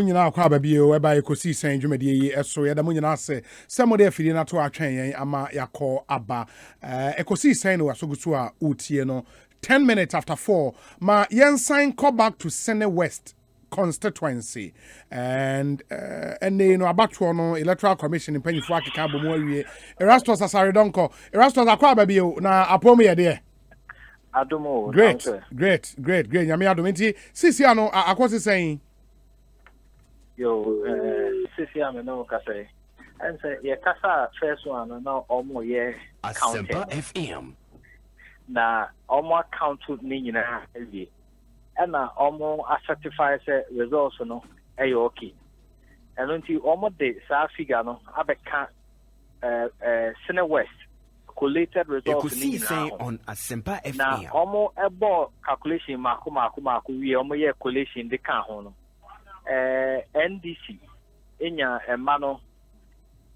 Nyina kwa babie o eba Ekosiisen dwumadie yi eso ya da mo nyina ase semode afiri na to atwen yen ama yakọ aba Ekosiisen no asogusu a utie no 10 minutes after 4 ma yen sign call back to Sene West constituency and they no abatwo no electoral commission in panyifo akeka abomu awie Erastus Asare Donko Erastus akwa babie o na apom ye de Adomo great nyame adom nti sisi ano akwose sen yo sisi ame no kase and say ye kasa first one na omo ye Asempa FM na omo account ni nyina ewie na omo certify say results no e okay and until omo de sa figure no abeka Sene West collated results ni nyina on Asempa FM na omo ebo calculation mako wie omo ye collation de kan ho no NDC enya emano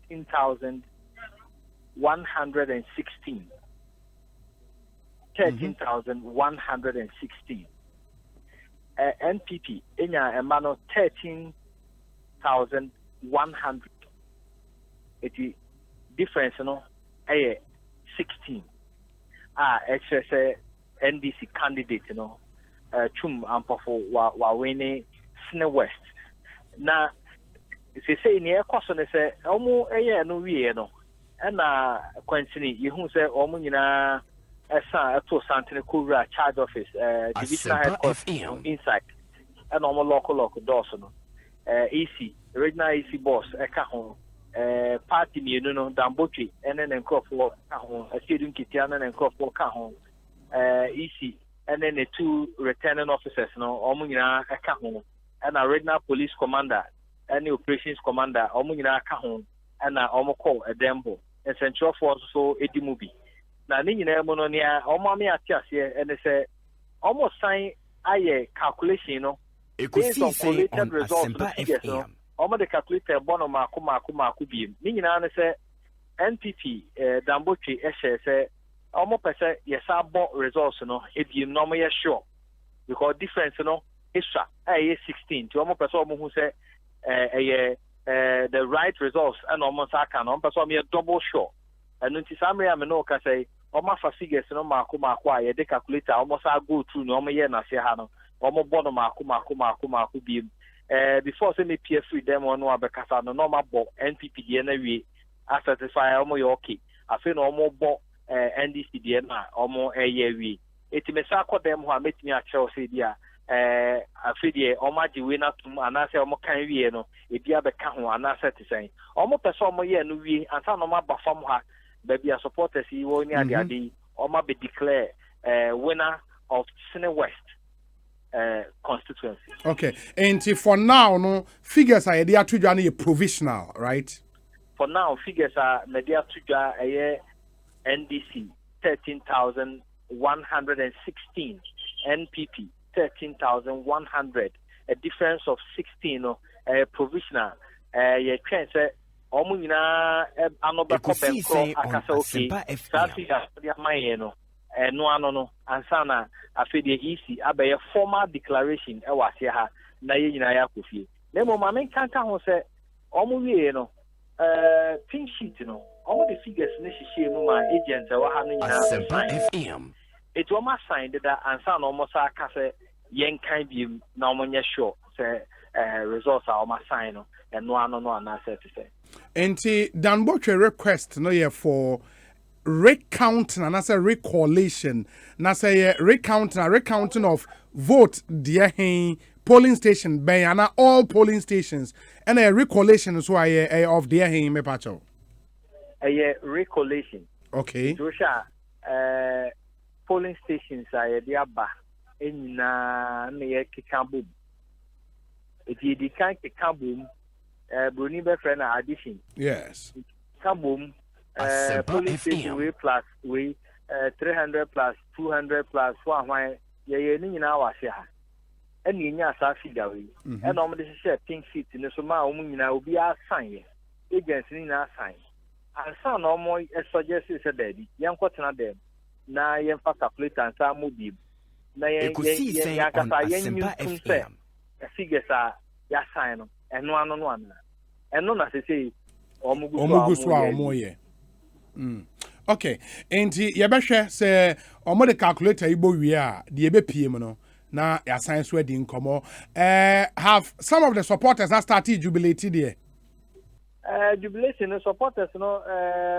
13,116 NPP enya emano 13,100 eti difference no 16 excess NDC candidate no chum ampofo wa wini Sene West na say ni ekoso ne say omo eye no wie no na kwantini yehu say omo nyina esa eto santene kowura charge office divisional headquarters inside and omo local doors no EC regional EC boss eka ho party ni no dambotwe ene ne nkofo ka ho asiedun kitia na nkofo ka ho EC ene ne two returning officers no omo nyina eka ho and a regional police commander and the operations commander omunyina aka ho and omo call a dembo and central force so edimubi na ni nyina mo no nia omo me atiase and say almost sign aye calculation no Ekosiisen on Asempa FM omo the calculator bono mako bi ni nyina ne say NPP dambotwe ehye say omo pese yesa bo results no ebiem no mo ye sure because difference no extra 16 to almost person who say the right results and almost I can person me double sure and until summary I know can say almost for figures no mako ye de calculator almost I go through no me na se ha no almost bono mako bi before say me PF free them on no abekasa no normal bo NPP de na wi certify almost you okay I feel no almost bo NDC de na almost wi etimesa akọ dem ho a metimi a Chelsea dia afidie omaji we na tum anase omo kan wie no ebi abeka ho anase tesen omo pese omo ye no wie ansa no ma ba fam ha ba bia supporters yi wo ni ade omo be declare winner of Sene West constituency. Okay, and for now no figures are there to join provisional, right? For now figures are media to join NDC 13,116 NPP 13,100, a difference of 16 provisional ye twen say omo nyina anobe kopenko akasa okay safi ya maye no no ano no ansana afedie EC abaye formal declaration e wase ha na ye nyina ya kofie na mo mamen kanka ho say omo wie no pink sheet no omo the figures ne hihie mu ma agent wa ha no nyina FM it was my sign that answer no more say yen kind be na omonye sure say results are my sign and no na say to say enti dan botwe request no ye for recount na say recollation na say recounting of vote dear polling station ben na all polling stations and a recollation so I of dear me pacho a recollation okay so polling stations are there ba na me kikabum eti di kan kikabum broni be friend addition yes kabum polling station we plus we 300 plus 200 plus 1 ye ni nyina wa se ha eni nya sa figure we e no mo de share pink sheet ni so ma o mu nyina obi a sign ye agency ni na sign ansa no mo suggest say daddy yen kwotena dem na yen fa calculate ansa mo bi na yen Ekosiisen on Asempa FM figures are ya sign no eno ano no ana eno na say omugu so a omoye okay enti yebehwe say omo de calculator ibo wie a de ebepie mu no na ya sign so adi nkomo have some of the supporters that started jubilated there jubilation no supporters no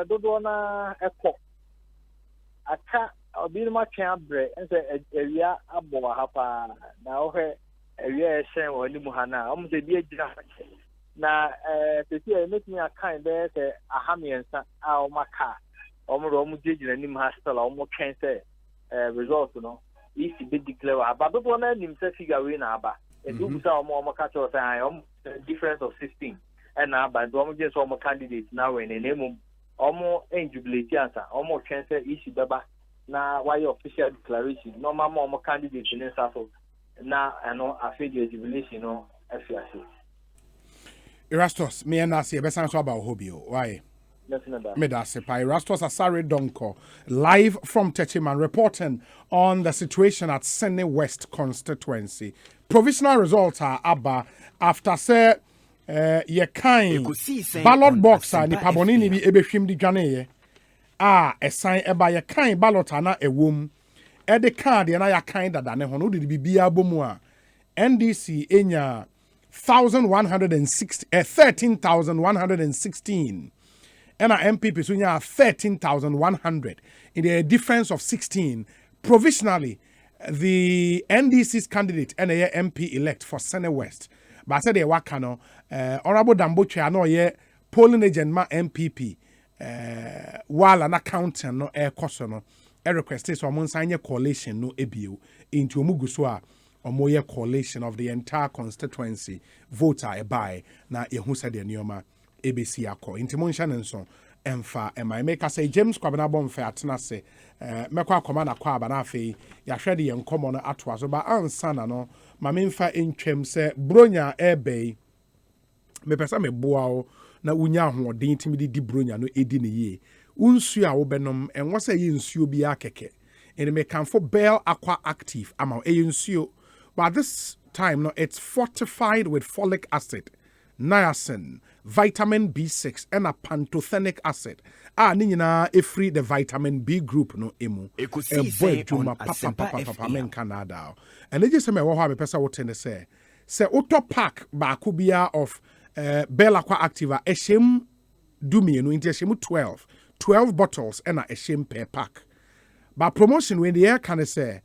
dodo na ekọ aka obi ma twen abre ense ewia abo ha pa na ohwe ewia ehyen woni mu ha na omo se bi agira na tete e make me a kind be say ahamiensa a o maka omo jejina nim hostel omo twen say result no if be declare aba dodo na nim say figure we na aba e do say omo ka cho say difference of 16 and aba do omo just omo candidate now when name omo jubilate answer omo twen say issue beba na why official declaration normal omo candidate in so na ano afedi jubilation no afiase Erastus, me and Nasi, besan so about hobio. Why? Me da sepa. Erastus Asare Donko, live from Techiman, reporting on the situation at Sene West constituency. Provisional results are abba after say ye kind ballot box ni paboni ni bi ebehwim di dwane ye. Esan eba ye kind ballot na ewom. E de card ye na ya kind dada ne ho no de bibia bomu a NDC enya 13,116 and our MPP sunya 13,100 in the difference of 16 provisionally the NDC's candidate and a MP elect for Sene West but I said they wakano honorable Damboche no ye polling agent ma MPP while an accountant no air no a request is on sign coalition no ebio into omuguswa or more coalition of the entire constituency voter a buy na yehu said the nioma ABC akọ inti monsha nenso emfa ema make say James Kwabena bomfe atena se mekwa akoma na kwa aba na afei ya hwede ye nkomo no atoa so ba ansa na no ma memfa entwem se bronya ebe me pesa me boa o na unya hoɔden timi di bronya no edi ne yie unsu a wo benom enwo se ye nsuo bi akeke ene me kanfo Bell Aqua Active ama e nsuo. But this time, no, it's fortified with folic acid, niacin, vitamin B6, and a pantothenic acid. Nina free the vitamin B group no emu. Ekosiisen on Asempa FM. Canada. And they just say me what have person what ten say. Say auto pack ba kubia of Bell Aqua Activa eshem dumi no into eshem 12 bottles and a eshem per pack. But promotion when the air can say.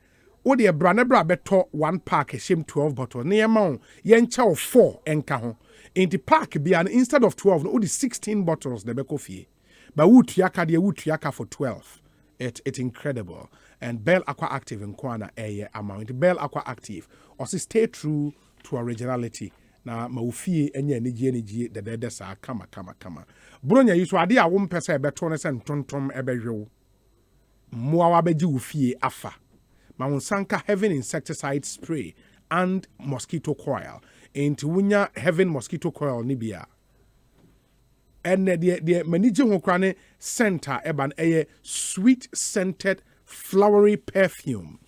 O de branebra beto 1 pack shame 12 bottles. Ne amount yen chow 4 enka ho. In the pack be an instead of 12 no o de 16 bottles de beko fie. But wood for 12. It's incredible. And Bell Aqua Active in Kwana amount. Bell Aqua Active also stay true to originality. Na ma ufie enye ni de sa kama. Bronya yiso ade a wo mpese beto ne se ntontom ebehwe. Mo awa beji ufie afa. Maunsanka Heaven insecticide spray and mosquito coil. Into wunya Heaven mosquito coil nibia. And the maniji hokrane center eban eye sweet scented flowery perfume.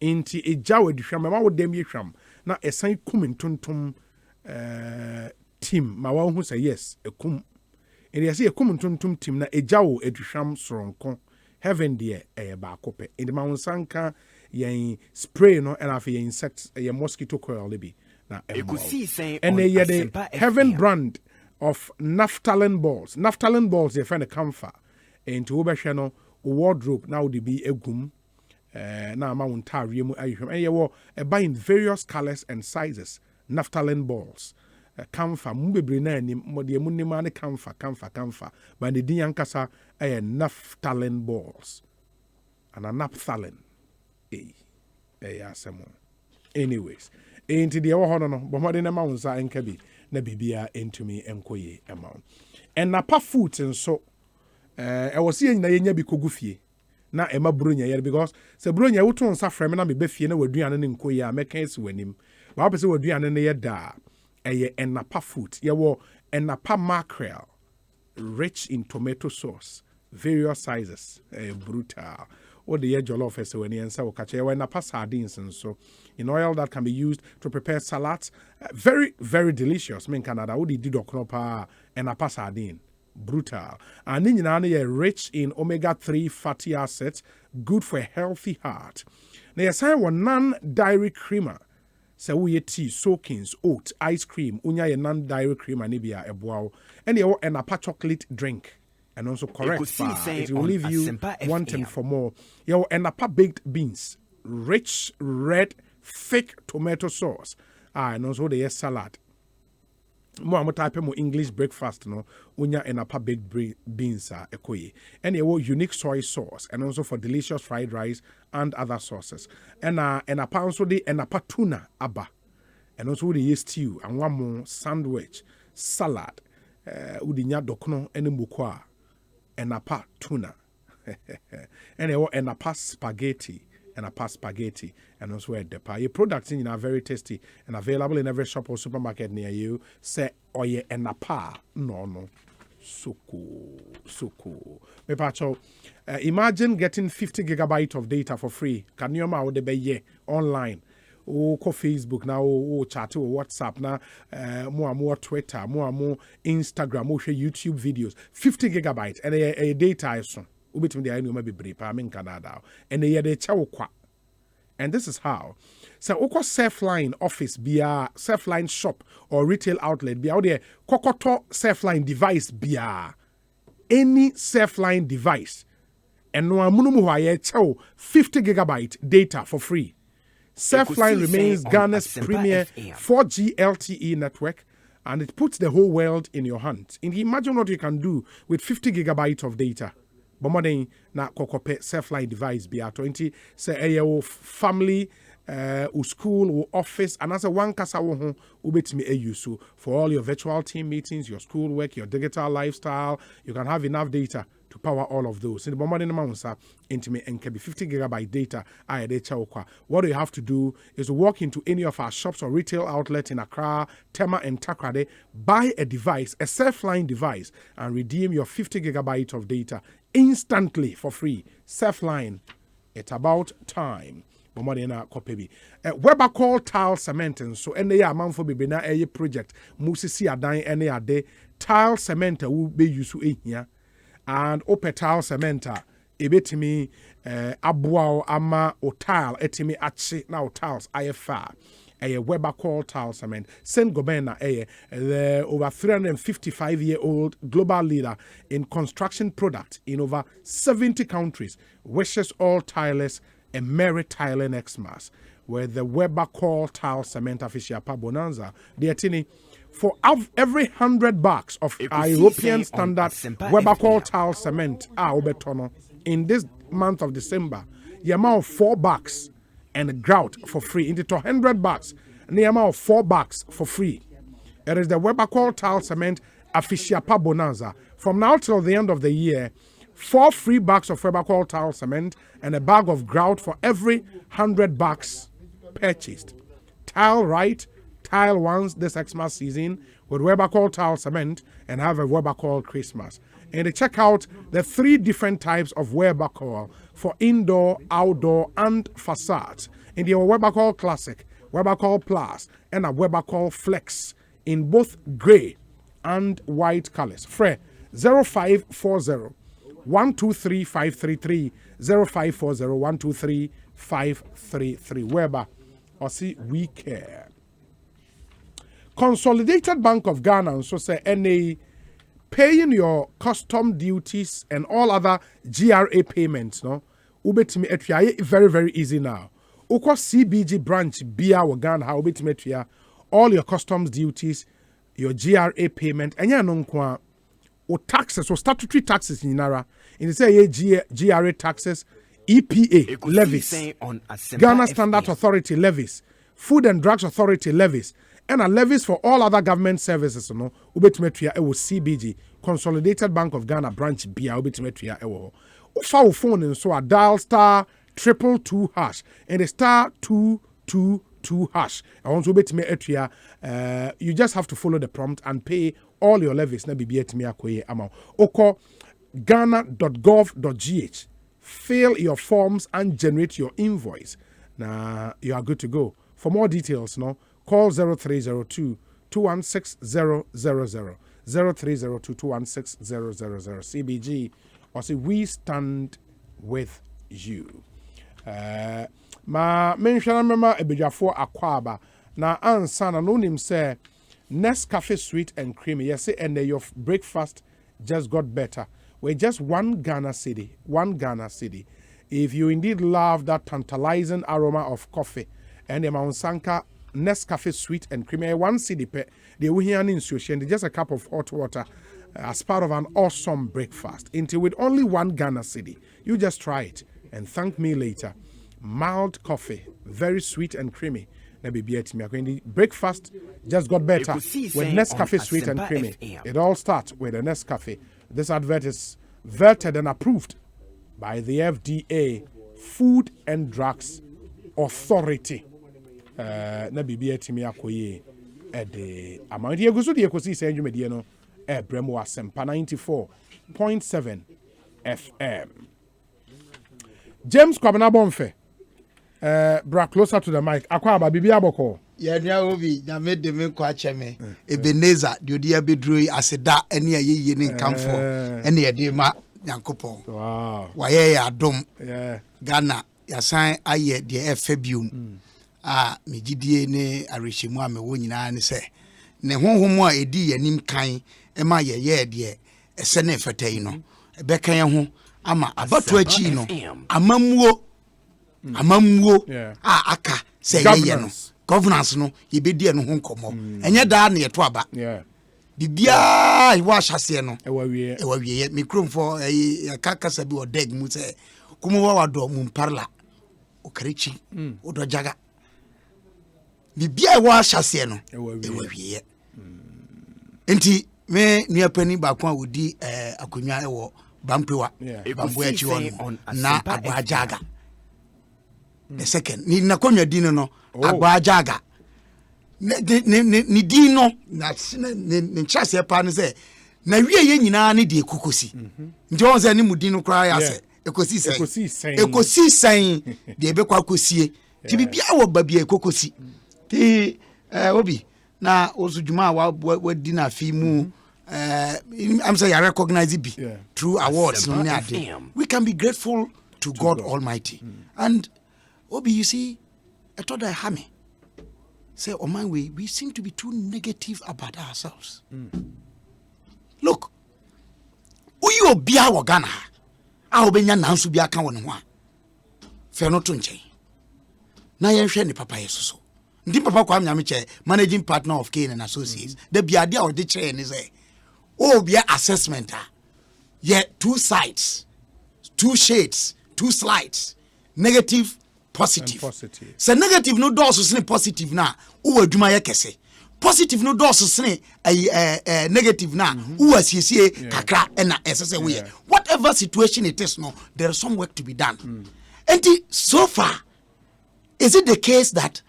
Into a jawe disham ma wo dem yesham na esan kum ntontom team ma wa hu say yes ekum. And you see a kum ntontom team na a jawo edusham soronko. Heaven dear ba kope in the Maunsanka yen spray no and afi insects a mosquito coil libi na Ekosiisen and on the Asempa Heaven FM. brand of naphthalene balls they find a comfort into obeshano wardrobe now the be egum na maunta riemu ayhwem and ye buying various colors and sizes naphthalene balls kamfa mbebre na anim mode munima ne kamfa but the din yankasa naphthalene balls and a naphthalene asemo anyways into the hono no bomode na maunsa enka bi na bibia entumi enkoye amount and napa food nso was ye nyina yenya bi kogufie na ema bronya yer because se bronya woto nsa frem na me ba fie na waduane ne nkoye a meka esi wanim ba opese waduane ne ye da enapa food yewo enapa mackerel rich in tomato sauce various sizes brutal or the edge jollof as when and so catch when a sardines and so in oil that can be used to prepare salads. Very, very delicious. Men Canada, what did oknopa and a sardine. Brutal. And then rich in omega-3 fatty acids, good for a healthy heart. Now, you say one non-dairy creamer. So we eat tea, soakings, oat, ice cream, unya non-dairy creamer, nibia eboao, and you and a chocolate drink. And also correct it will leave you wanting for more. You and a baked beans, rich red thick tomato sauce. And also the salad. More type of English breakfast, no, unya and a baked beans ekoye. And you unique soy sauce, and also for delicious fried rice and other sauces. And a pound so de and a tuna abba. And also the stew and one more sandwich, salad, udinya dokno and mukwa. And a tuna. And a spaghetti. And a spaghetti, and also a depa. Your products in are very tasty and available in every shop or supermarket near you. Say oye and a no. So cool. Me pacho. Imagine getting 50 gigabytes of data for free. Can you ma de be online? Ko Facebook now, chat or WhatsApp now, more Twitter, more Instagram, more YouTube videos. 50 gigabytes and a data is so. Ubitimi the maybe maybe brief in Canada and they kwa. And this is how. So oko self-line office bia self-line shop or retail outlet bia there kokoto self-line device bia any self-line device and no amunumu wa 50 gigabyte data for free. Self-line remains Ghana's premier 4G LTE network, and it puts the whole world in your hands. And imagine what you can do with 50 gigabytes of data. But na kokope self-line device be at 20 say a family school office and as a one kasa wo ho ubetimi use for all your virtual team meetings, your school work, your digital lifestyle. You can have enough data to power all of those. In the moment intime and can be 50 gigabyte data. What you have to do is to walk into any of our shops or retail outlets in Accra, Tema, and Takrade, buy a device, a self-line device, and redeem your 50 gigabyte of data instantly for free. Self-line, it's about time. Weber call tile cement and so any amount for baby na a project musisi adan any ade tile cement will be used to here and open tile cement ebetimi abuao ama o tile etimi achi now tiles IFR a Weber call tile cement Saint Gobena the over 355-year-old global leader in construction products in over 70 countries wishes all tilers a merry tiling Xmas, where the Weber call tile cement official pa bonanza the atini for every $100 of our European standard Weber call tile cement obetono in this month of December the amount of $4 and grout for free into $100 and the amount of $4 for free. It is the Weber call tile cement official pa bonanza from now till the end of the year. 4 free bags of Weber call tile cement and a bag of grout for every $100 purchased. Tile right, tile once this Xmas season with Weber call tile cement and have a Weber call Christmas. And they check out the 3 different types of Weber call for indoor, outdoor, and facades. In the Weber call Classic, Weber call Plus, and a Weber call Flex in both gray and white colors. Fre 0540 123-533 0540 123-533 Weber or see we care. Consolidated Bank of Ghana and so say NA paying your custom duties and all other GRA payments no ubetimi etwa very very easy now. Ukwa CBG branch bia wa Ghana ha ubetimi etwa all your customs duties, your GRA payment enya no nkwa or taxes or statutory taxes in Nara. In the say GRA taxes, EPA levies, Ghana Standard Authority levies, Food and Drugs Authority levies, and a levies for all other government services. No, ubetimetria ewo CBG Consolidated Bank of Ghana branch bia ubetimetria ewo. Ufa phone and so a dial *222# and a *222#. I want to bet me etria. You just have to follow the prompt and pay all your levies. Na bibi etimi akoye amount. Oko Ghana.gov.gh fill your forms and generate your invoice. Now you are good to go. For more details, call 0302 216 000 0302 216 000 CBG or say we stand with you. Ma mention remember ebejafo akwaba na ansa na no nim say Nescafe sweet and creamy. Yes, and your breakfast just got better. We're just one Ghana city. If you indeed love that tantalizing aroma of coffee and the Mount Sanka Nescafe sweet and creamy, one city pe the Wuhian institution, just a cup of hot water as part of an awesome breakfast. Until with only one Ghana city, you just try it and thank me later. Mild coffee, very sweet and creamy. Breakfast just got better with Nescafe sweet and creamy. It all starts with a Nescafe. This advert is vetted and approved by the FDA, Food and Drugs Authority. Na bibia timi akoye ede amount ye gusu de Ekosiisen dwumedie no Bremo Asempa 94.7 FM. James Kwabena Bonfe. Bra closer to the mic. Akwa baby aboko. Ya nua obi na me de me kwa cheme. Ebeneza de odi abedru aseda ene ayeye ne nkamfo. Ene ye de ma Yankopon. Wow. Waye ya adom. Yeah. Ghana ya san aye de efabium. Megidie ne arehemu a me wo nyina ne se. Ne honhom a edi yanim kan e ma ye de ese ne fetai no. Ebe kan ho ama abato achi no. Amamuo aka say ye no governance no ye be die no ho nkomo enye da na ye to aba bibia I wash hase no e wa wie microphone for kakasa bi o deg mu say kumu wa wado mu parla o karechi o do jaga bibia I wash hase no e wa wie enti me nua pani ba kwa wodi akonwa e wo bampewa bambo achi won na agbajaga. The second, ni na konwa dino no agbajaga. Ni dino na ne chase pa ne se na wie ye nyina ne de ekokosi. Nti won se ni mudino kra ya se ekosisen de ebe kwa kosie. Ti bibia wo babia ekokosi. Ti obi na osudwuma wa di na fi mu I'm saying I recognize it through awards. We can be grateful to God Almighty. And Obi, you see, I thought I had me. Say, on my way, we seem to be too negative about ourselves. Look, you be our Ghana. I'll be nan to be a cowan one. Fair not to change. Now you're shiny papa so. Deep papa Kwame managing partner of Kane and Associates. The idea of the chain is a be assessment. Yet two sides, two shades, two slides, negative. Positive. So negative no doors so positive na wo adwuma ye kese. Positive no doors so negative na wo asiesie kakra na esese we. Whatever situation it is no, there is some work to be done. And so far, is it the case that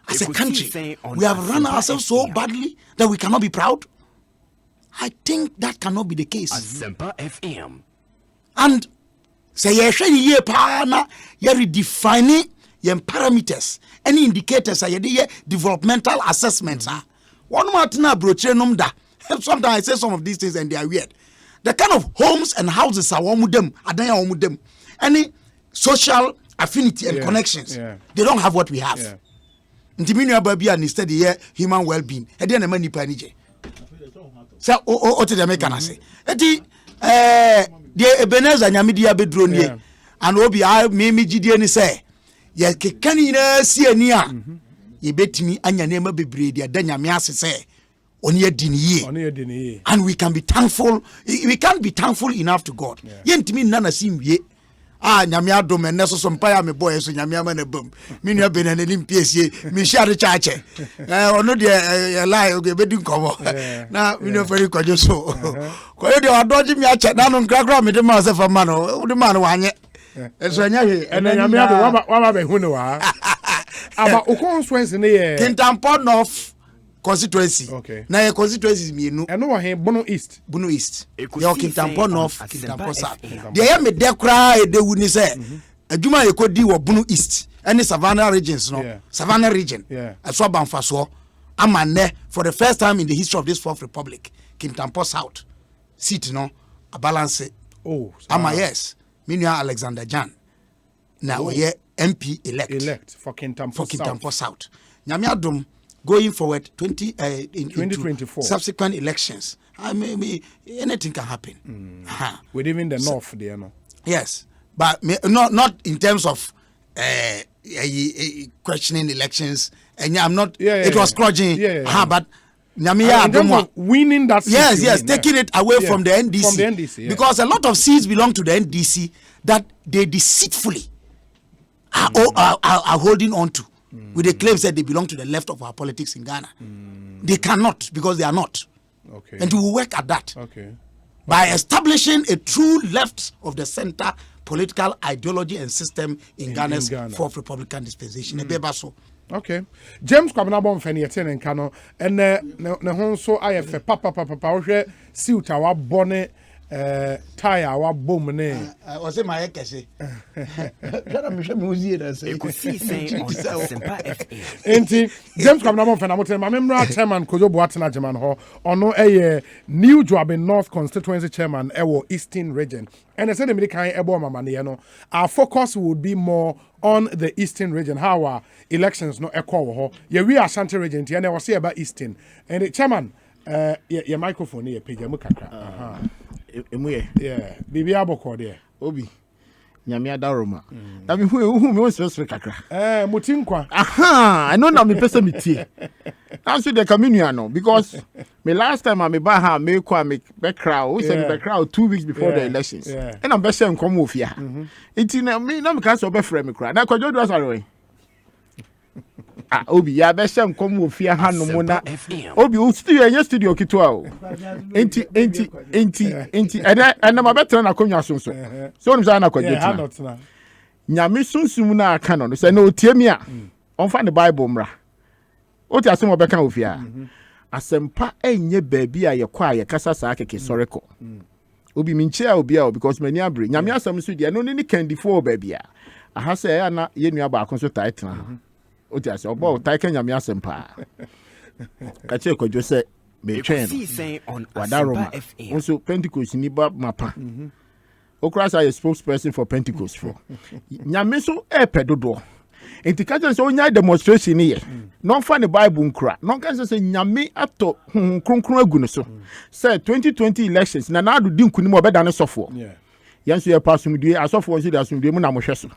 as a country we have run ourselves so badly that we cannot be proud? I think that cannot be the case. Asempa FM. And say ye pa na ye redefining your parameters, any indicators are your developmental assessments. One more thing da. Sometimes I say some of these things and they are weird. The kind of homes and houses are one with them, any social affinity and connections. They don't have what we have. Intimino baby and instead the human well-being. I didn't money panije. So what did the American say? The Ebenezer Nyamidia bedronie and obi I me gidie say. Ye kekani na si ani a ye betimi anya nema bebre dia da nyame ase say oni adini and we can be thankful. We can't be thankful enough to God. Ye ntimi nna na simwie nyame adom enne so mpa ya me boy so nyame ama na bam me nua be na ni mpiesie me share chaache ono de lie oge bedu nkomo na me nua fari kwajo so ko ye de odoji me ache na no nkrakra me de ma se fa ma no de ma no wanye eso nya he ene nyame ado wa ba be hu ne wa aba ukon swense ne ye Kintampo North constituency. Okay. Na your constituencies mienu. And no here Bono East. Bono East. Ekosiisen Your Kintampo North, on Kintampo Asempa South. FM. They hear me there cry de wuni say. Adwuma yekodi wo Bono East. Any Savannah regions no. Yeah. Savannah region. Yeah. Aswa Banfaso. Amane for the first time in the history of this fourth republic. Kintampo South. Seat no. A balance. Oh. Yes. Minua Alexander Jan. Now we MP elect for Kintampo for Kintampo South. Nyame adom going forward 2024 subsequent elections. I mean, anything can happen. With even the north there, no. Yes, but not in terms of questioning elections. And I'm not. It was grudging. But Nyame adom winning that seat. Yes, taking it away from the NDC. From the NDC, because a lot of seats belong to the NDC that they deceitfully are holding on to with the claims that they belong to the left of our politics in Ghana. They cannot because they are not. Okay. And we will work at that. Okay. By establishing a true left of the center political ideology and system in Ghana's fourth Republican dispensation. Okay. James Kwabena bon fani eten en kano and ne ho so ayefe papa ohwe siuta wa bone tire wa bom ne o se ma yekese kana me hwe me ozie da say Ekosiisen on Asempa FM. enti James Kwabena bon fana moten ma memra chairman Kojo Boatena German ho ono New Joabin North constituency chairman ewo Eastern region and I said the American ebo mama ne no our focus would be more on the Eastern region how our elections no echo ho we are Ashanti region and I was say about Eastern and the chairman your microphone here page mu kakra emuye bibi aboko there obi nyame adaroma na me hu me won kakra mutinkwa I know na me pese me tie answer the communion no because me last time I me ba ha me kwa me be crowd we said be crowd 2 weeks before the elections and I'm be say nkom ofia iti na me ka so be frame me crowd na kwajo do asare obi ya be say nkom ofia ha no mo na obi o studio kitwa o enti and ma better na konwa so so nim say na kwajo tina nyame sunsum na aka no say na otie mi a onfa the Bible mra o ti asem obeka ofia Asempa enye baabi a yekwa ye kasa saa keke soreko obi minche a obi a because many abre nyame asem so dia no ni candifo baabi a aha say ya na ye nua ba so title ha o ti asem obo title nyame Asempa ka che ko jose be twen wadaroma also Pentecost ni ba mapa Okrasa is spokesperson for Pentecost for nyame so pedodo enti ka say onya demonstration here no fa the Bible nkura no ka say nyame ato kronkron agu no so say 2020 elections na do di nkunim obeda ne sofo yanso ye pasum die asofo nso da sum die mu na mo hwe so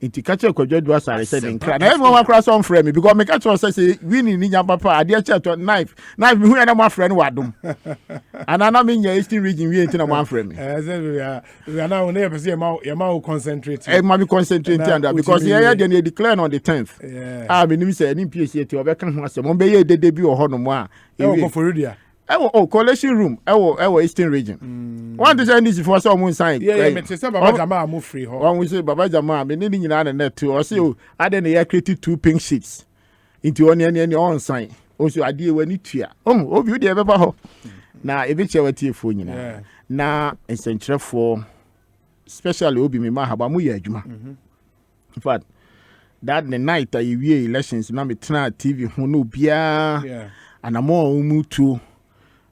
enti ka che kwadwadu asare say den nkra na everyone akra so frame me because me ka che say we ni nya papa ade che to knife me hu ya na mo frame wadom anana me nya Eastern region we enti na mo frame me we are now never see ma concentrate ma be concentrate and because here they declare on the 10th me nim say any PhD ti obeka ho asem mo be ye dede bi wo ho no mo a e for dia collation room Eastern region one to say this for some sign me say Baba Jama mo free ho one we say Baba Jama me ni nyina na net o say o ade na ya create 2 pink sheets into one any on sign o so ade wani tua obi de be ba ho na e be che wati fo nyina na ensentrefo especially obi me ma haba mo ya adwuma in fact that the night that you elections na me tena TV ho no bia and I'm more to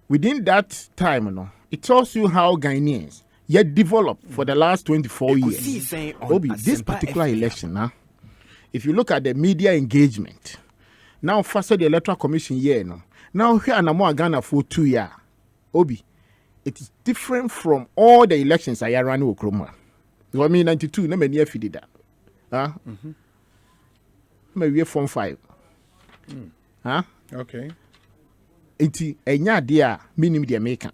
within that time, it tells you how Ghanaians yet developed for the last 24 years. Obi, this particular election, if you look at the media engagement, now first the Electoral Commission here, now here and more Ghana for 2 years. Obi, it is different from all the elections I ran with Kroma. I mean 92, no many years did that. Maybe from 5. Okay. Enti enya dia minim dia maker.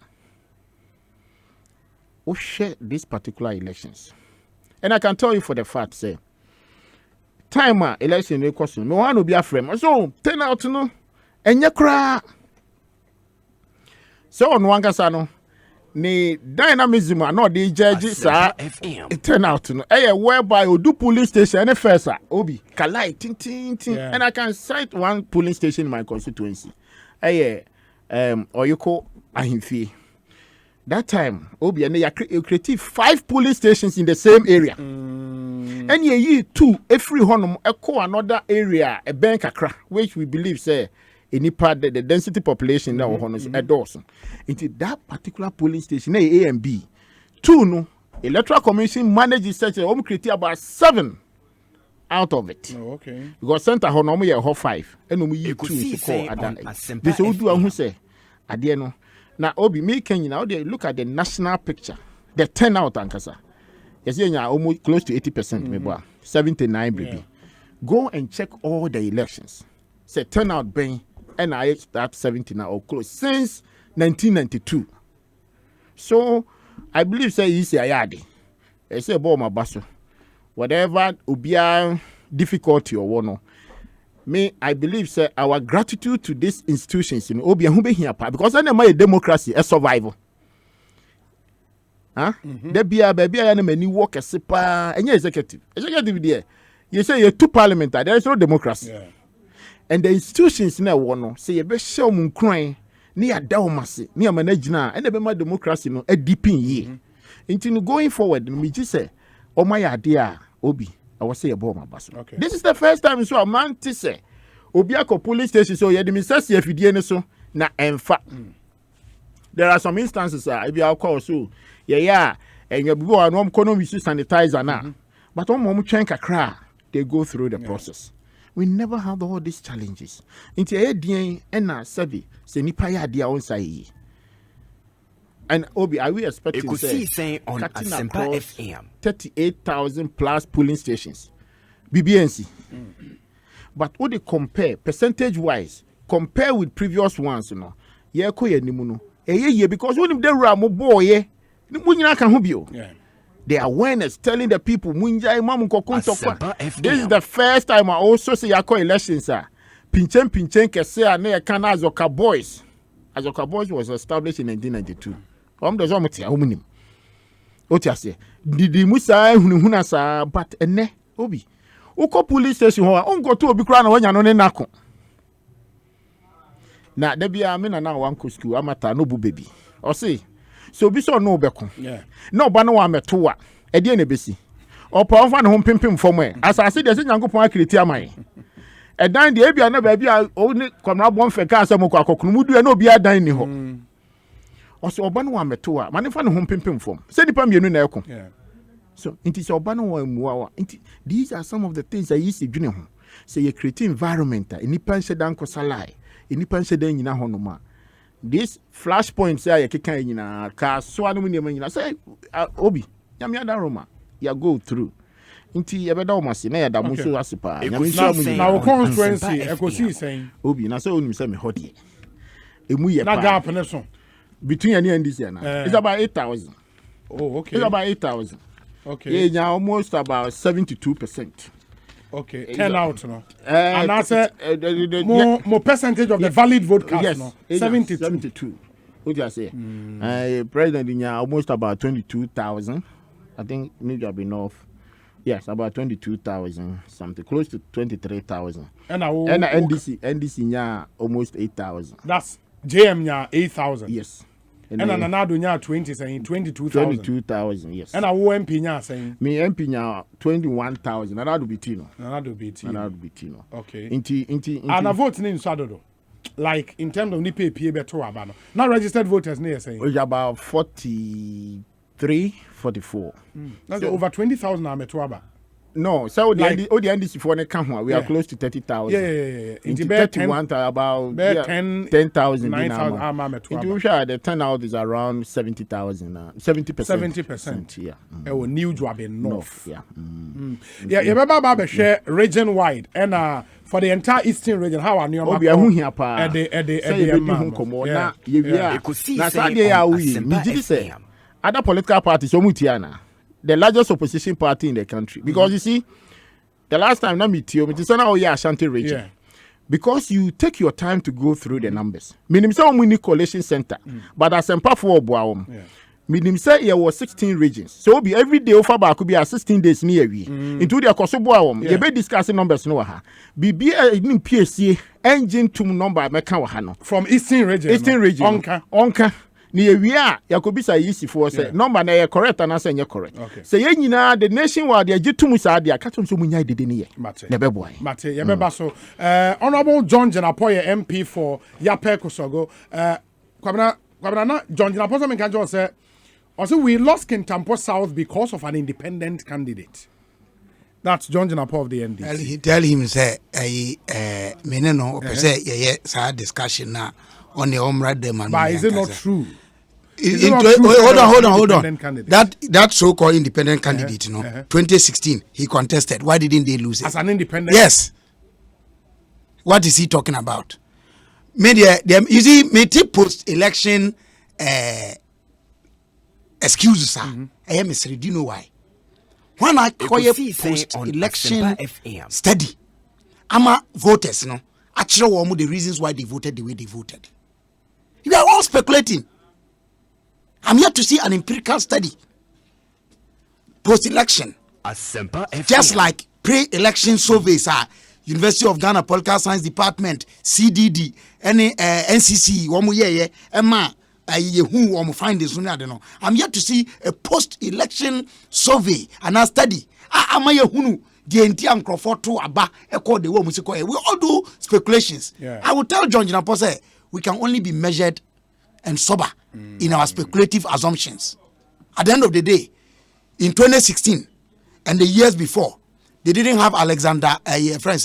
O share these particular elections. And I can tell you for the fact say time election no question. Me wan no be afrem. So turn out no enya kra. So on wankasa no ni dynamism no dey judge sa it turn out no whereby odu police station any first obi kalai tin and I can cite one polling station in my constituency Oyoko ahimfie. That time, Obi and they created 5 police stations in the same area. And ye 2 every honum echo another area, a bank akra, which we believe say any part the density population now honors a Dawson. Into that particular polling station, A and B. 2 no electoral commission manages such a home created about 7 out of it. Oh, okay. Because center honor me a 5 and we 2 to call at that. This will do who say Adieno. Now, Obi, me Kenya, now they look at the national picture, the turnout, Ankasa. Yes, you're almost close to 80%, maybe 79, baby. Go and check all the elections. Say turnout being NIH start 79 or close since 1992. So, I believe say he's a yadi. I say about my basso. Whatever ubia difficulty or one. Me, I believe, sir, our gratitude to these institutions in Obi and here because I know my democracy a survival. Huh? There be a baby and many work as and executive. Executive there. You say you're 2 parliamentary, there is no democracy. Yeah. And the institutions in a one say you be show mun crying near Daumasi, near managina, and the democracy no a deep in ye. Until going forward, me just say, oh my idea, Obi. I was say about my bus. Okay. This is the first time so a man to say Obiako police station so you administer if you so na enfa. There are some instances if you are call so and you be one kono we sanitizer na. But on mom chanka cry they go through the process. We never had all these challenges. Into a DN and na sabi se nipa ya dia on say. And Obi, are we expecting Ekosiisen on Asempa FM 38,000 plus polling stations, BBNC. But what they compare percentage wise, compare with previous ones, you know, because when they were more boy, the awareness telling the people, this is the first time I also see Yako elections, sir. Pinchen Kese ne Kana Azoka Boys. Azoka Boys was established in 1992. Does almost a woman. What I say? Did the Musa Hunasa, but a ne Obi. Oko police station, on go to Obi Crown when you're not in Nako. Now, there be a man now one school, amata no baby. Or say, so be so no becon. Yeah. No, but no, I'm a tour. A DNA BC. Or power fan home pimping from where. As I said, there's a young point criteria mine. And then the Abia never be only come up one for Casa Moko, Kumudu, and no be a dining home. Also, Obano wa metoa. Mane fa no ho pimpim fom. Say nipa mienu na ekon. Yeah. So, it is Obano wa muawa. These are some of the things I used to do. Say you create environment. Nipa nse dan ko salai. Nipa nse dan nyina honoma. This flashpoint say you keka nyina ka so anu nyema nyina. Say Obi, nyame ada Roma. You go through. Inti ebeda o mase na ya da muso asipa. Nyame nso mu na wo constituency Ekosiisen. Obi na say onim say me hodi. Emu ye pa. Na gap ne so. Between any and this year now. It's about 8,000. Oh, okay. It's about 8,000. Okay. Yeah, almost about 72%. Okay. 10 out, no. And that's more percentage of the valid vote cast, yes, no. 72. What do you say? President in almost about 22,000. I think maybe I'll be enough. Yes, about 22,000 something, close to 23,000. And NDC in almost 8,000. That's JM nya 8,000. Yes. And Nanado nya 20 saying 22,000. 22,000, yes. And MP nya saying me MP nya 21,000. Nanado Bitino. Okay. Inti. And a vote in Sadodo. Like in terms of nipe pie beto abano. Now registered voters near saying. It's about 43, 44. That's so, over 20,000 ametuaba. No, so like, the NDC for the count, we are close to 30,000. Yeah. In 31, about 10,000. 9,000. The turnout is around 70,000. 70%. 70%. Yeah. Oh, new job in North. Yeah. Yeah, you remember share region wide and for the entire eastern region, how are you? Other political parties, the largest opposition party in the country. Because you see, the last time I met you, it's not Ashanti region. Yeah. Because you take your time to go through the numbers. Minimum Mini Coalition Center, but as a for Minim say there were 16 regions. So be every day over back could be 16 days near we. Into the Kosovo, you be discussing numbers no ha. Be in PSC engine to number meka wa no. From Eastern region. Onka. Near we are, Yakobisa easy for say number na correct and answer correct. Okay. Say yenina the nation wide the jitumus are the akatum so munya de ne ye. Nebe boy. Mate, yebeba so Honorable John Jenapoye MP for Yape Kosogo. Kwabena na John Jenapoye me kanjo say also we lost Kintampo South because of an independent candidate. That's John Jenapoye of the NDC. Tell him say meneno say yeah sa discussion na on the Omra Demand. But is it not true? Hold on. That so-called independent candidate, 2016, he contested. Why didn't they lose it? As an independent? Yes. What is he talking about? Media, you see, post-election excuses. I am do you know why? When I call a post-election study, I'm voters, actually, the reasons why they voted the way they voted. We are all speculating. I'm here to see an empirical study. Post-election. Just like pre-election surveys are University of Ghana Political Science Department, CDD, NCC, I'm here to see a post-election survey and a study. We all do speculations. Yeah. I will tell John Jinapose, we can only be measured and sober in our speculative assumptions. At the end of the day, in 2016 and the years before, they didn't have Alex Jan. The friend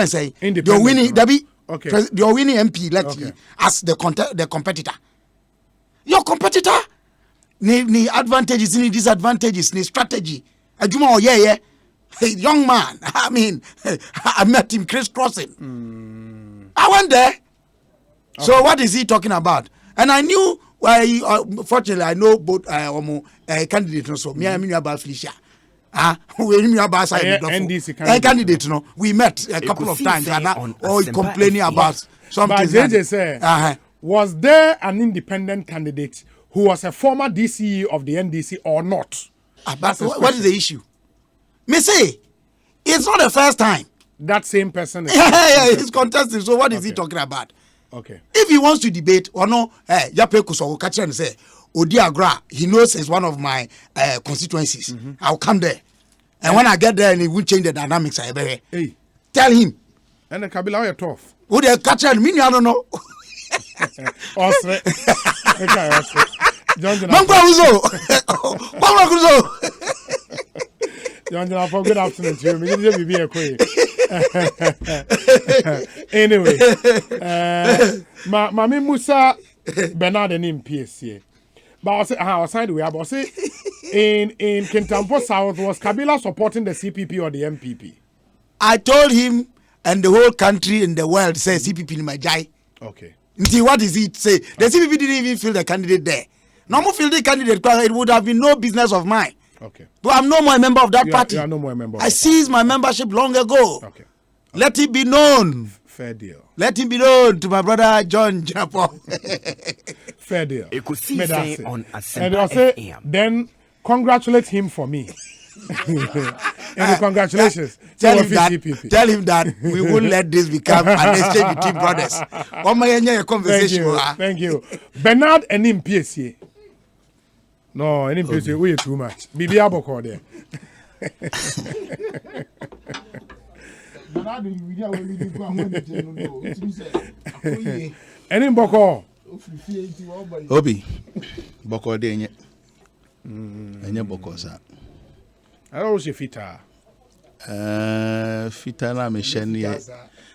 say they're winning. They're winning MP as the competitor. Your competitor, ni advantages, ni disadvantages, ni strategy. Ajuma hey, young man. I mean, I met him crisscrossing. I went there. Okay. So what is he talking about? And I knew. Fortunately, I know both candidates. Also, me and about Felicia. We about NDC candidate. We met a couple of times and complaining about something. But JJ said, was there an independent candidate who was a former DCE of the NDC or not? What is the issue? Me say, it's not the first time. That same person is he's contesting. So what is he talking about? Okay. If he wants to debate or no, Yape Kuso catch and say, Odiagra, he knows it's one of my constituencies. I'll come there. And when I get there and he will change the dynamics, hey. Tell him. And the Kabila are tough. Would they catch and mean? I don't know. John, good afternoon to you. Anyway, Mami Musa Bernard and him PSC. But I was saying we are say in Kintampo South, was Kabila supporting the CPP or the MPP? I told him, and the whole country in the world says CPP in my jai. Okay. What does it say? The CPP didn't even feel the candidate there. No more feel the candidate, it would have been no business of mine. Okay. But I'm no more a member of that party. You are no more a member. I seized my membership long ago. Okay. Let it be known. Fair deal. Let it be known to my brother John Japo. Fair deal. Ekosiisen on and I'll say, then congratulate him for me. And congratulations. Tell him that we won't let this become an exchange between brothers. Conversation. Thank you. Bernard and him PSC. No, any PSC, we are too much. Bibi Aboko there. Any Boko? Obi Boko de enye Boko sa. I don't see fita. Fita na me sheni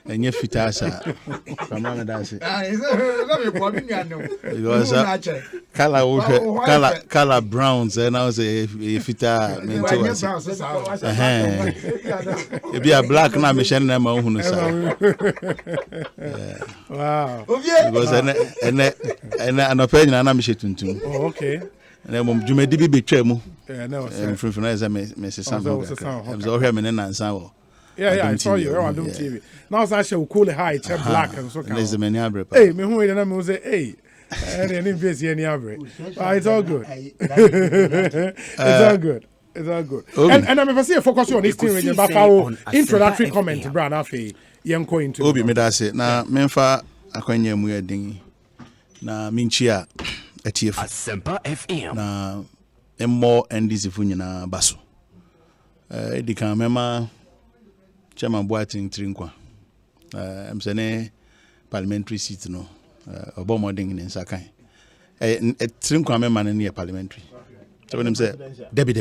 enye fita sa. Kama na dance. Color browns and I say fita mento was. Be a black na me sheni na ma hunu sa. Wow. Because and anopenya na me shetuntum. Oh, okay. And then jumedi bi betwa mu. Yeah, no. From is me sample. I'm so here me na nsan. Yeah, I saw you on TV. Now I shall cool high, check black and so. There's a many abre. Hey, me who na me say, hey. And then in face any average. It's all good. It's all good. It's all good. And I'm going to focus on this thing but our introductory comment Brian Afi yenko into Obi me da say na memfa akwanya mu yadin na minchia etiefu Asempa FM na emmo NDC fu nyina baso edika mema chairman Boating Trinkwa emsene parliamentary seat no obomoding in Sakan Trinkwa mema ne parliamentary so when him say debi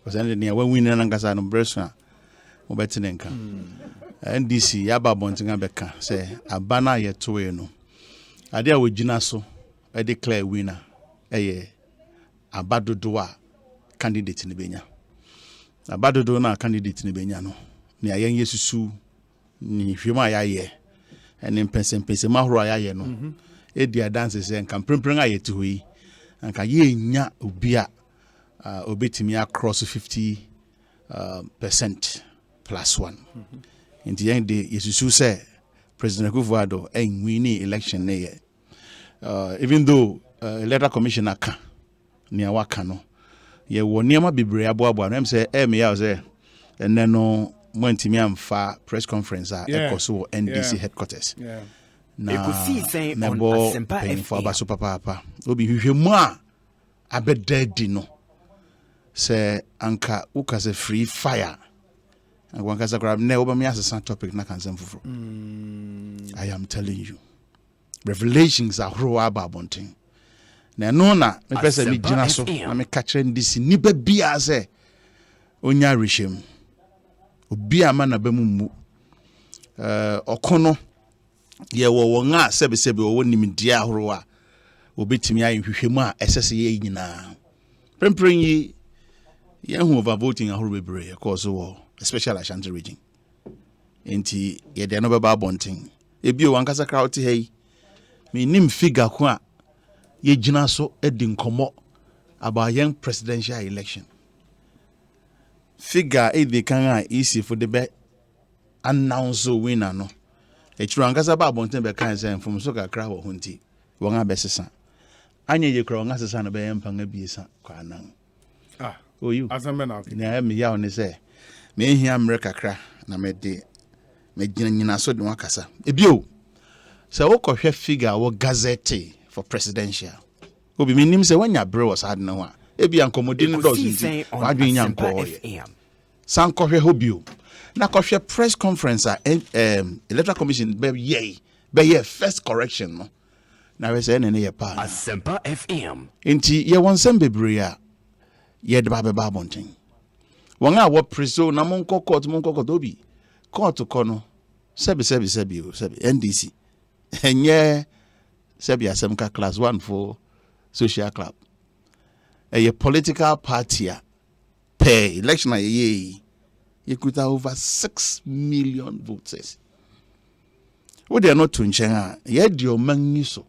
because any when we na ngasa no breso obetine nka NDC yaba bontinga beka say abana ye towe no ade a wogina so e declare winner abadodo a candidate ni benya abadodo na candidate ni benya no ni ayen yesusu ni hwema yaye ene mpese mahoro yaye no e dia dance say nka prempren ayeti hoyi nka ye nya obi a obetimi across 50% plus 1 in the end yesusu say President Akufo-Addo winning election na ye even though electoral commissioner ka ni awaka no ye woniema bebre aboabo no em say me ya say enne no mwantimi amfa press conference a ekoso NDC headquarters Ekosiisen on Asempa FM abaso papa obi hwehwemu a abedadi no say anka ukase free fire anka sakra na obami asesa topic na kansem fufuro I am telling you revelations are grow about bonting na no na me pese mi gina so na me ka kire ndisi nipa bia se onya rishem obi ama na ba mu okono ye wo wonga sebe wo nimdia ahoro a obetimi ayi hwehwemu a esese ye nyina prempren yi ye hu over voting ahoro bebre cause wo especially Ashanti region enti ye de no ba bonting ebi o wankasa crowd te hey me nim figure ko a ye gina so edi nkomo about young presidential election figure they can easy for the be announce winner no e chiro ankasa ba bonten be kan say from so kakra wo hunti won abesesa anya ye kro won asesa no be empanga biesa kwa nan you asamena na me ya on say me hia America kra na me de me gina nyina so de wakasa ebio say wo kohwe figure wo gazette for presidential obi minim say wanya bre was had no a ebi ankomodi no does nti wadwen nya nko san kohwe hobio na kohwe press conference electoral commission be first correction no na we say ne ye pa Asempa FM nti ye wonsem bebre a ye de ba bonten won a wo preso na monko court obi court kono sebi NDC enye sebi asemka class 1 for social club a political party pay election ye could have over 6 million voters. What they are not to nchenga ye dio mangi so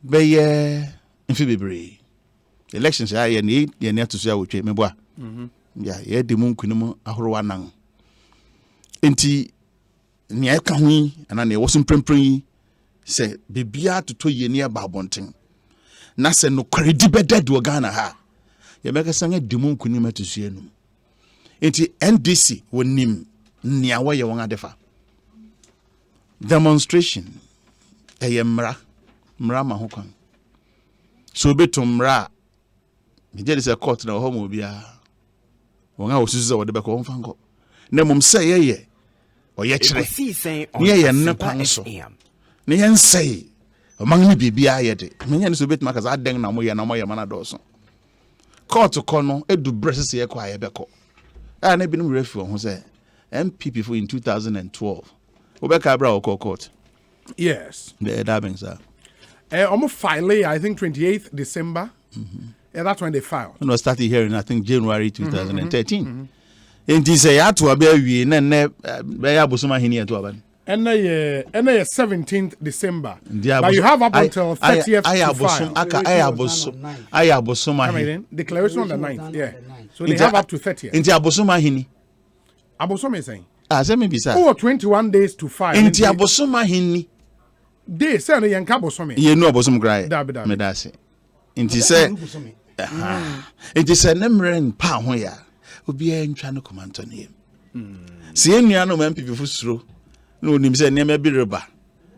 be ye mfibebre elections ya ye ne to so ya wotwe meboa ya ye de munkunum ahoro anan enti ni aka hu ana ne wosun prempren se bibia toto ye ne ba bonten na se no kredi beded wo Ghana ha ye meka sanga de munkunum atosu enu enti NDC wonim nia wo ye won adefa demonstration mra ma ho kwan so betum mra me je se court na ho mo bia won a osusu se wo de be ko mfanko na mum se ye oye kire ni ye ne kwan so ni ye nsei o man ni bibia ye de me nya ne so betum aka za den na mo ye mana do so court ko no edu brese ye kwa ye be ko a na binum refi ho se MPP for in 2012 Obeka bra court. Yes. The dabbing, sir. Almost finally, I think 28th December. Yeah, that's when they filed. No, started hearing, I think January 2013. And he say, "I to a baby, and then be able to hini at one." And 17th December. But you have up until 30th to file. I abosoma. Declaration on the 9th. Yeah. So they have up to 30th. Inti abosoma hini. Abosoma is saying. Say maybe sir. 21 days to file. Inti abosoma hini. They say no yanka bosome. Ye no bosom cry. Dabi. Me da se. Inti say Inti say nemren pa ho ya. Obi ntwa no komanto ne yem. Sie nua no man pipi fusuro. No nim say neme bi reba.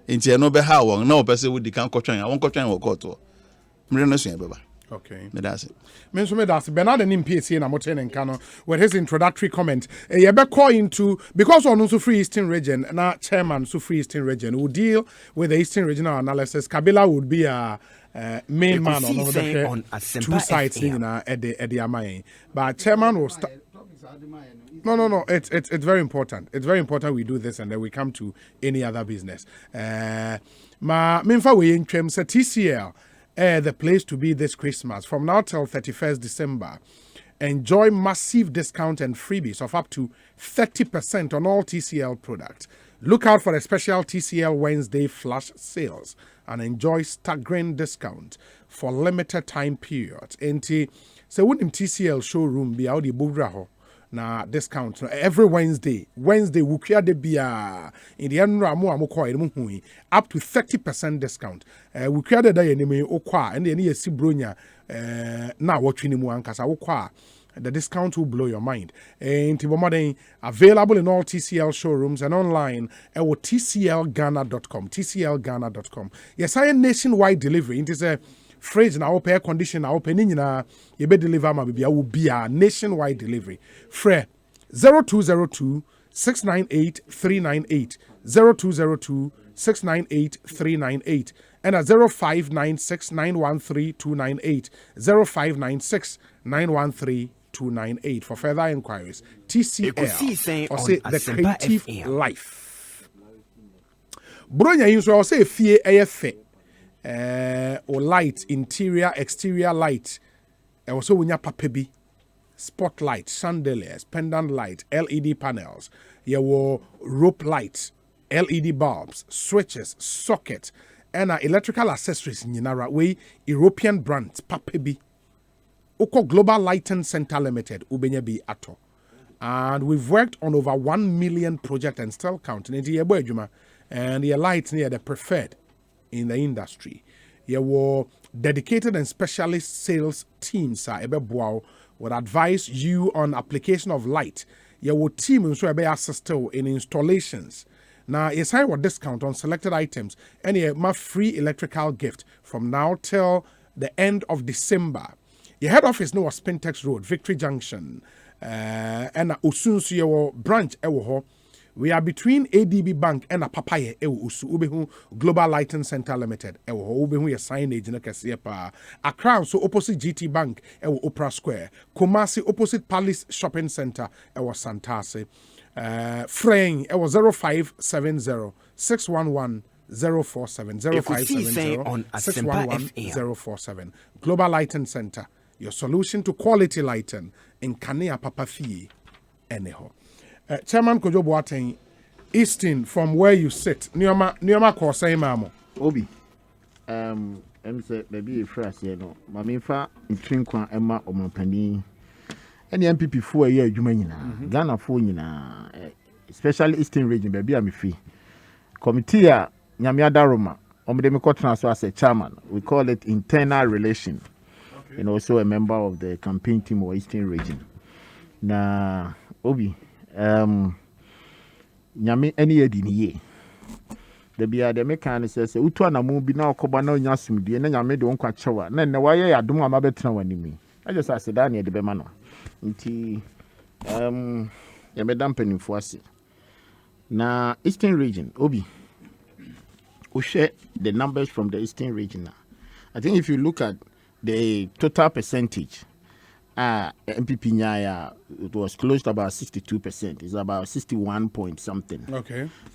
Inti e no be ha won na opese wo di kan kotwan ya won kotwan wo koto. Mre no so ya beba. Okay. Me da se. Me so me da se Bernard and PSC na moten nka no with his introductory comment. You be call into because on also free Eastern region na chairman so free Eastern region will deal with the Eastern regional analysis. Kabila would be a main man on over the two sides at the Amain. But chairman will start. No. It's very important. It's very important we do this and then we come to any other business. Ma minfa we in terms of TCL. The place to be this Christmas. From now till 31st December, enjoy massive discount and freebies of up to 30% on all TCL products. Look out for a special TCL Wednesday flash sales and enjoy staggering discount for limited time periods. So when TCL showroom be out the Bugraho. Na discount every Wednesday we create the beer in the end up to 30% discount. We create the enemy okwa and then you see bronya now watching mu ankasa okwa. The discount will blow your mind. And available in all TCL showrooms and online at tclghana.com. tclghana.com. Yes, I am nationwide delivery. It is a fridge na open air condition na open nyina you be deliver ma bibia will be a nationwide delivery. Fre 0202 698 398 0202 698 398 and at 0596 913 298 0596 913 298 for further inquiries. TCL or say the creative life. Bronya yin so say fie efe or light, interior, exterior light. Also, when you papebi, spotlight, chandeliers, pendant light, LED panels, your rope lights, LED bulbs, switches, socket, and electrical accessories in Yinara way European brands papebi. Oko Global Lighting Center Limited, Ubenyabi Ato. And we've worked on over 1 million projects and still counting. And the lights near the preferred in the industry. There were dedicated and specialist sales teams would advise you on application of light. There were teams who assist in installations. Now, yes, I will discount on selected items and a free electrical gift from now till the end of December. Your head office now was Spintex Road, Victory Junction, and Osunsu branch we are between ADB Bank and a Papaya Usu Ubehu Global Lighting Center Limited. Ubehu a signage in a Casiepa. Accra so opposite GT Bank Opera Square. Kumasi opposite Palace Shopping Center Santase. Fraying 0570 611 047 0570 611 047. Global Lighting Center. Your solution to quality lighting in Kanea Papafi Eneho. Chairman Kojo Boateng, Easton, from where you sit, Nioma Kosei Mamo. Obi, say maybe a phrase, Mamifa, in Trinkwa, Emma, or Mampani, any MPP for a year, Jumanina, Ghana for especially Eastern region, baby, I'm free. Committee, Nyamia Daroma, Omdemiko transfer as a chairman, we call it internal relation, and also a member of the campaign team or Eastern region. Na Obi. Nyame any edini ye the bia the mechanic says utu na mu bi na okoba na onya sumdie na nyame de wonkwa chewa na ne waye ya dum ama betena wanimi I just say that na de be ma no nti ya medam penimfo ase na Eastern region Obi we share the numbers from the Eastern region now. I think if you look at the total percentage MPP Nyaya, it was close to about 62%. It's about 61 point something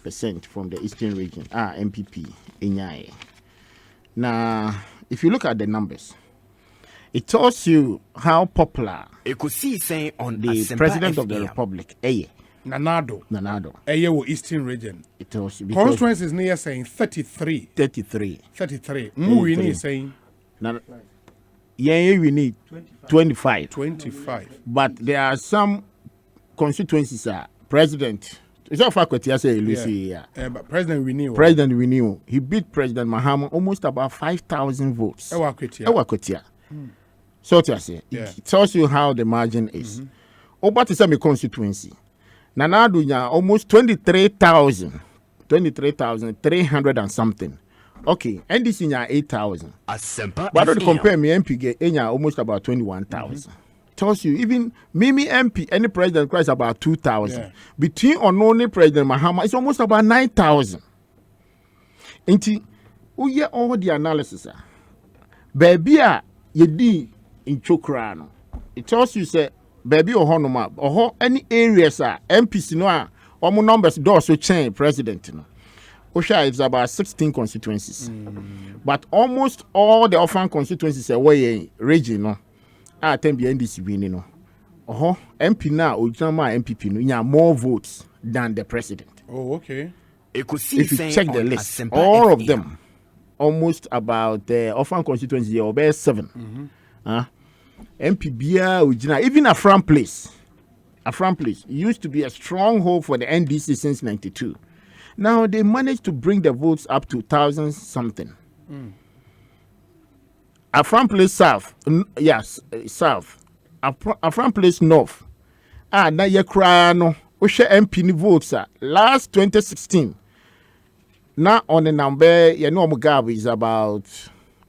percent from the Eastern region. MPP Nyaya. Now, if you look at the numbers, it tells you how popular Ekosiisen on the President of the Republic, Nanado. Wo Eastern region. It tells you. Constituency is near saying 33. 33. We need saying. Yeah, we need 25. 25. But there are some constituencies, President It's not fact I say Lucy. Yeah. But President Renew. He beat President Mahama almost about 5,000 votes. Ewa Kwetia. So what I say, it tells you how the margin is. Oba to say my constituency. Nanadu nya almost 23,300 and something. Okay, NDC nya 8,000. But don't compare me MP get almost about 21,000. Tells you even Mimi MP any president cries about 2,000. Between only President Mahama it's almost about 9,000. Inti we hear all the analysis. Baby ye di in Chokrano. It tells you say baby or honoma or any areas MPs no omo numbers do so change president no. Osha it's about 16 constituencies. But almost all the orphan constituencies away region no. I think the NDC winning no. MP now Ojama MPP no nya more votes than the president. Oh, okay. If you check the list, all of them almost about the orphan constituency or about 7. MPBA Ojina, even Afram Place used to be a stronghold for the NDC since 92. Now they managed to bring the votes up to 1,000 something. Afram Place South, South. Afram Place North. Na ye cry no. Osha MP ni votes last 2016. Now on the number, Mugab is about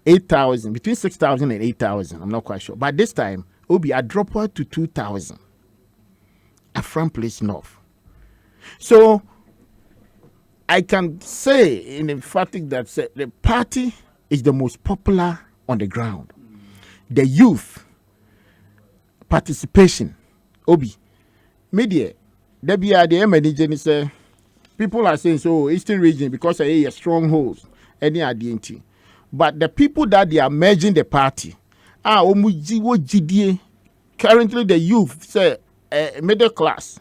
8,000, between 6,000 and 8,000. I'm not quite sure. But this time, Obi a drop out to 2,000. Afram Place North. So I can say in emphatic that the party is the most popular on the ground. The youth participation, Obi, media, there be the manager say people are saying so Eastern region because a strongholds, any identity. But the people that they are merging the party currently the youth say middle class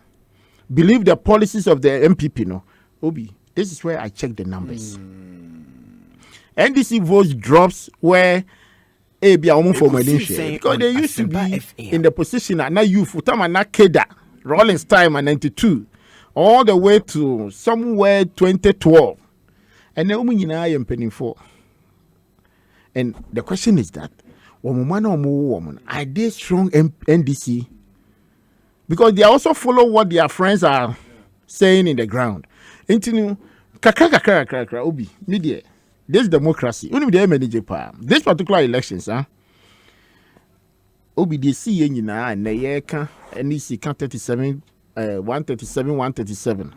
believe the policies of the MPP no. Obi, this is where I check the numbers. NDC votes drops where because they used to be in the position na youth na Keda Rollins time and 92 all the way to somewhere 2012 and then and the question is that woman are they strong NDC because they also follow what their friends are saying in the ground into kakra obi media. This democracy, this particular elections, OBDC and Nayeka NEC 37, 137, 137.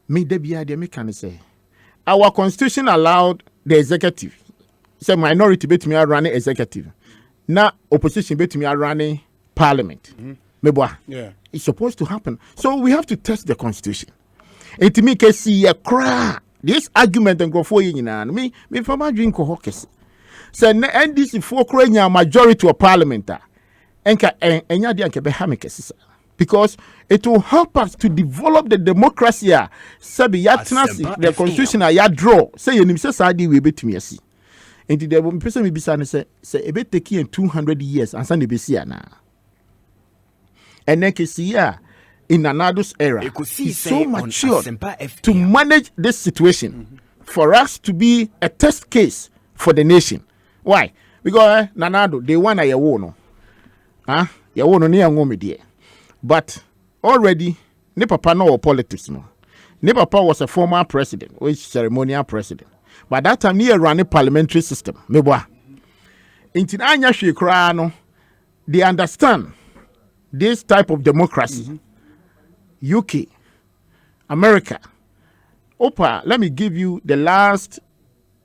Me debia de me can say. Our constitution allowed the executive, say minority bet me running executive. Now opposition bet me running parliament. Yeah. It's supposed to happen. So we have to test the constitution. It make us see a cry. This argument and go for you me from my drink hawkers. Say NDC for Ukrainian majority of parliament because it will help us to develop the democracy. The constitution ya draw. Say you nimse sadi we bet me see. And the person me bisa say a bit taking 200 years and send the besia na. And then in Anado's era, is so mature to manage this situation for us to be a test case for the nation. Why? Because Nanado, they want a yawono. Yawono ni angomi die. But already, ne papa no politics no. Ne papa was a former president, or ceremonial president. But that time, he ran a parliamentary system. Meboa. Intin anya shikra no, they understand this type of democracy. UK, America, Opa, let me give you the last,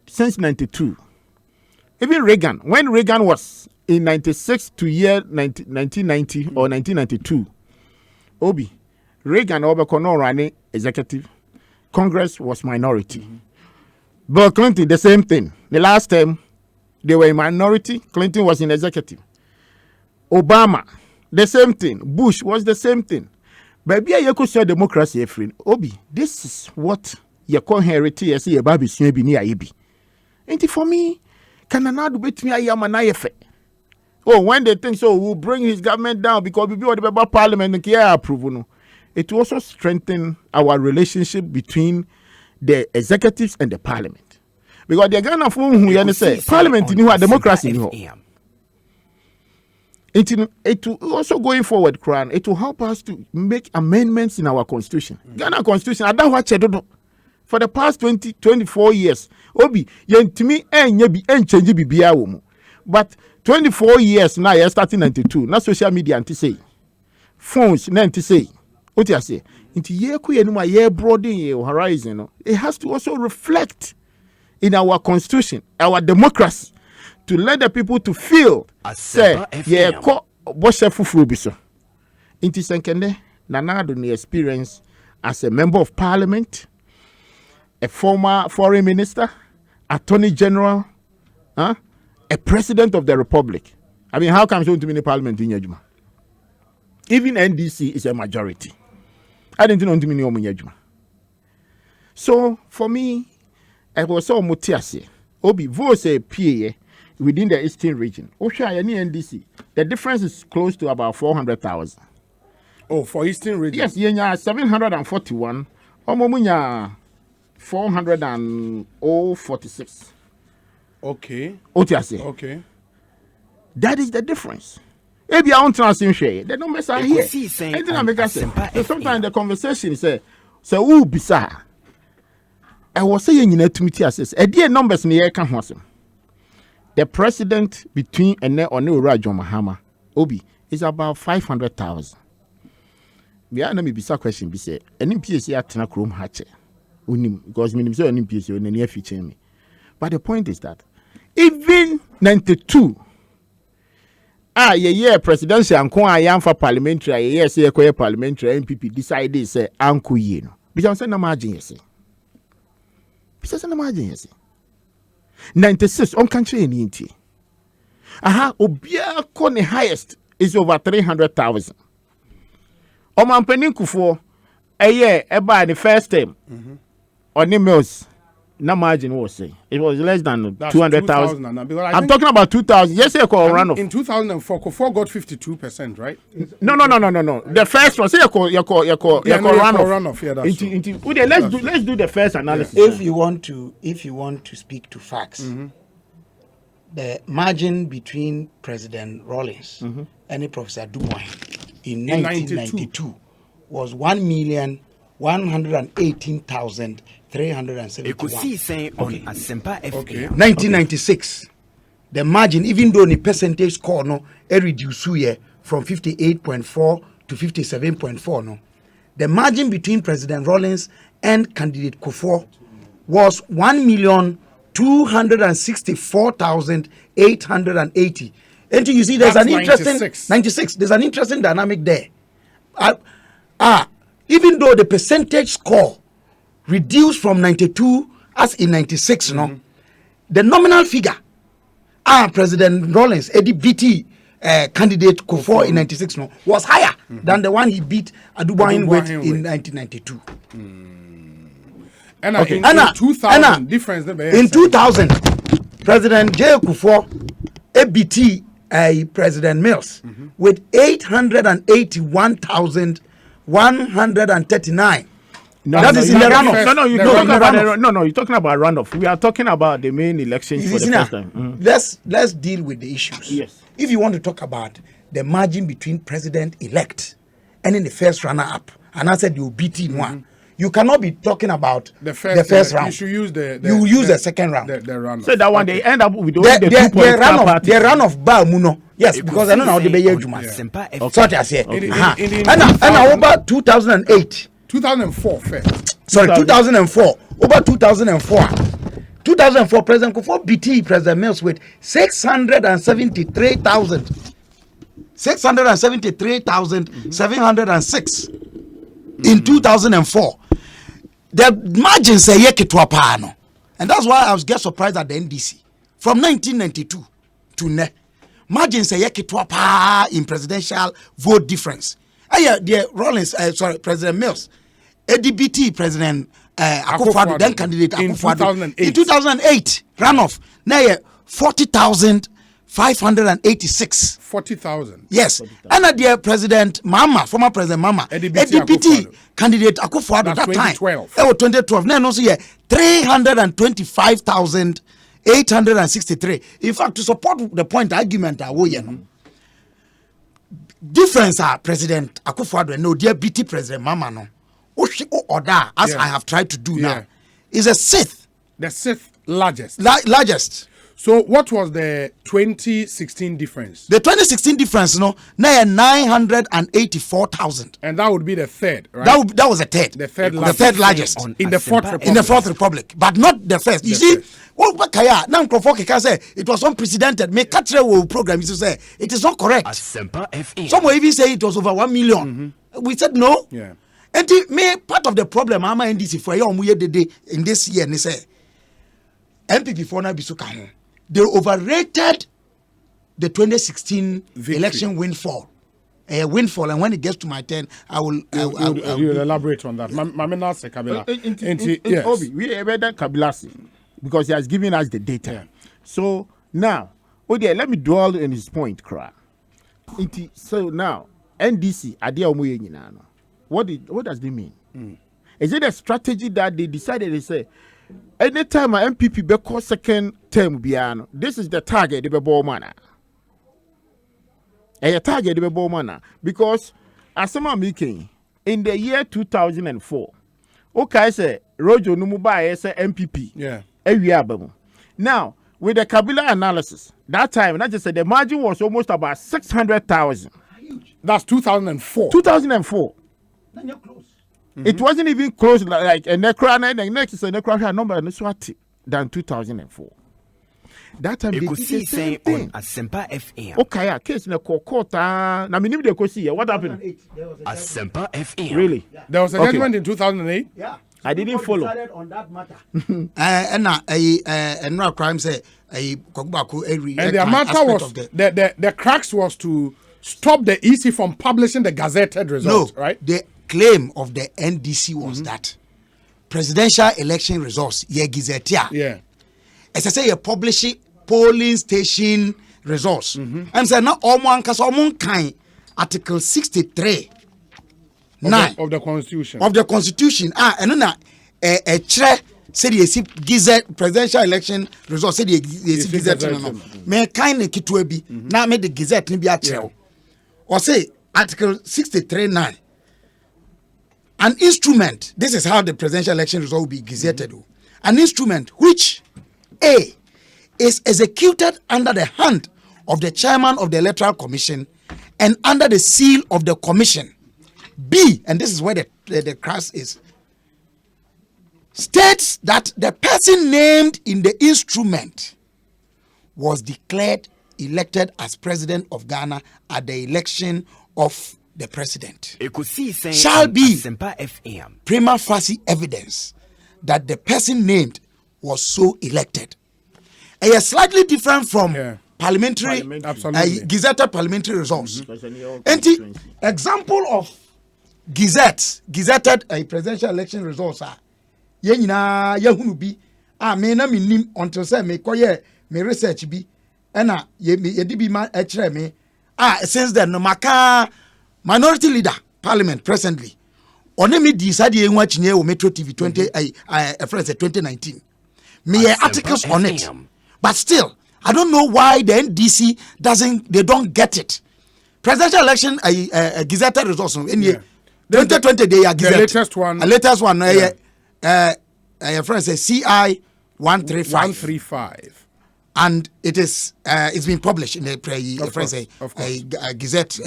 since 92. Even Reagan, when Reagan was in 96 to year 1990 or 1992, Obi, Reagan Obakono running executive, Congress was minority. Bill Clinton, the same thing. The last time, they were in minority, Clinton was in executive. Obama, the same thing. Bush was the same thing. Baby, you could say democracy, friend. Obi, this is what you call heritage. I say, baby, so be near Ibi. Ain't it for me? Can another bet me? I am an IFA. Oh, when they think so, we'll bring his government down because we be what about parliament and care approval. No, it will also strengthen our relationship between the executives and the parliament. Because the Ghana who you say parliament in who democracy in who. It will also going forward, Kran, it will help us to make amendments in our constitution. Ghana constitution, I don't watch it for the past 24 years. Obi, yentimi change bibia wo mu. But 24 years now, you're starting 92. Now social media anti say. Phones, anti say. What you say? Into year kuyenuma year broadening your horizon. It has to also reflect in our constitution, our democracy, to let the people to feel say yeah ko boshe fufuru biso. Into senkende nanado ni experience as a member of parliament, a former foreign minister, attorney general, a president of the republic. I mean, how come so to many parliament in Yajuma? Even NDC is a majority. I didn't know to many Yajuma. So for me, I was so mutiasi. Obi vote a PA within the eastern region. Osha any NDC. The difference is close to about 400,000. Oh, for eastern region. Yes, yenya 741. Omomunya 446. Okay. Okay. That is the difference. Maybe I want to share. The numbers are here. Sometimes the conversation is who bisa. I was saying in a committee assess. A dear numbers near Kanhasem. The president between and Onu Rajo Mahama Obi is about 500,000. We are not bisa question be say any PSC at Tanakrum Hatche. Because minimum so any PSC in the near future me. But the point is that even 92 presidential and for parliamentary say parliamentary MPP decided say anku ye no because say na margin say because na margin say 96 on country any nti obia ko the highest is over 300,000 o man penin kufo eba the first time on the mills. No margin was say it was less than 200,000. I'm talking about 2,000. Yes, runoff. In 2004, Kofor got 52%, right? No. The first one, say runoff. Yeah, that's true. Let's do the first analysis. If you want to speak to facts, the margin between President Rawlings and Professor Dubois in 1992 was 1,118,371. Ekosiisen on Asempa FM. 1996, the margin, even though the percentage score no, reduced from 58.4 to 57.4 no, the margin between President Rawlings and candidate Kufuor was 1,264,880. And you see, there's an interesting 96. There's an interesting dynamic there. Even though the percentage score reduced from 92 as in 96, no, the nominal figure, President Rawlings, Eddie BT candidate Kufuor in 96, no, was higher than the one he beat Adubahin with in 1992. And in 2000, difference in 2000, President J. Kufuor beat President Mills with 881,139. That is in the runoff. You're talking about runoff. We are talking about the main elections for the first time. Let's deal with the issues. Yes. If you want to talk about the margin between president-elect and in the first runner-up, and I said you beat in one, you cannot be talking about the first round. You should use the second round. The runoff. So that one they end up with only the 2 point party. The runoff bar muno. Yes, because I don't know how the Bayer Juma. So I say. And over 2008. 2004 first. Sorry, 2004. Over 2004. 2004, President Kufuor BT President Mills with 673,706 in 2004. The margins say yekitwapano, and that's why I was get surprised at the NDC from 1992 to now. Margins say yekitwapa in presidential vote difference. The Rawlings, President Mills, ADBT President Akufo-Addo, then candidate Akufo-Addo in 2008 runoff. Now 40,000 586. 40,000. Yes. And at the President Mama, former President Mama, a deputy candidate Akufo-Addo that 2012. time. 2012. Now also here 325,863. In fact, to support the point argument difference are President Akufo-Addo no dear BT President Mama no. Order as I have tried to do now is a sixth. The sixth largest. Largest. So what was the 2016 difference? The 2016 difference, now 984,000. And that would be the third, right? That was the third. The third largest. In the Fourth Republic. In the Fourth Republic. But not the first. You see, what Kaya, now Krofo can say it was unprecedented. Me catch a program is to say it is not correct. Some will even say it was over 1 million. We said no. Yeah. And me part of the problem ama NDC for you in this year they say MPP for now bisuka. They overrated the 2016 election windfall. Windfall, and when it gets to my turn, I will elaborate on that. Mamina se Kabila. Yes. Obi, we read that Kabilasi because he has given us the data. Yeah. So now, let me dwell on his point, Kra. So now, NDC, Adia Omuye Nyinano. What does it mean? Is it a strategy that they decided to say, anytime a MPP be call second term biano, this is the target they be mana. A target they be mana because as I'm making in the year 2004, okay, say Rojo Numuba say MPP. Yeah. Now with the Kabila analysis, that time, not just said the margin was almost about 600,000. That's 2004. 2004. Then you're close. It wasn't even close like a necra. The next is a necra number than 2004. That time they did the same thing. Asempa FM. Okay, case in a court. Now, me need to see what happened. Asempa FM. Really? There was a judgment in 2008. Yeah. I didn't follow. On that matter. And now crime say and the matter was the cracks was to stop the EC from publishing the gazetted results, right? The claim of the NDC was that presidential election results, yeah. As I say, you publish polling station results. I'm saying now Article 63 of the Constitution. And then a chair said you see gazette presidential election results said you see gazette no. Me kind of kitwe bi na me the gazette ni bi a or say Article 63(9). An instrument, this is how the presidential election result will be gazetted. An instrument which A is executed under the hand of the chairman of the Electoral Commission and under the seal of the commission. B, and this is where the crash is, states that the person named in the instrument was declared elected as president of Ghana at the election of the president. Ekosiisen shall be Asempa FM. Prima facie evidence that the person named was so elected. And it's slightly different from parliamentary gazetted parliamentary results. And the example of gazetted presidential election results are yehunu bi me na minim until say me koye me research bi na ye di bi ma ekire me since then no maka minority leader parliament presently oni me decide ye nwa chinye wo Metro TV 2019 me articles on it, but still I don't know why the NDC don't get it. Presidential election gazetted results in 2020 they are gazetted. The latest one friend says CI 135. And it is it's been published in the Gazette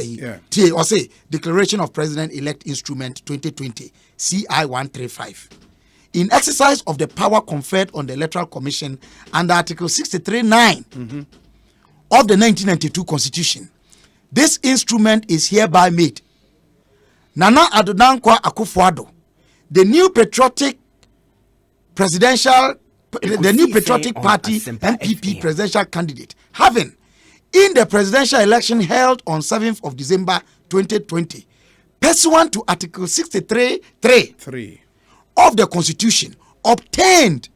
or say Declaration of President-elect Instrument 2020 CI 135. In exercise of the power conferred on the Electoral Commission under Article 63(9) of the 1992 Constitution, this instrument is hereby made. Nana Addo Dankwa Akufo-Addo, the new patriotic party MPP presidential candidate, having in the presidential election held on 7th of December 2020, pursuant to Article 63(3) of the Constitution, obtained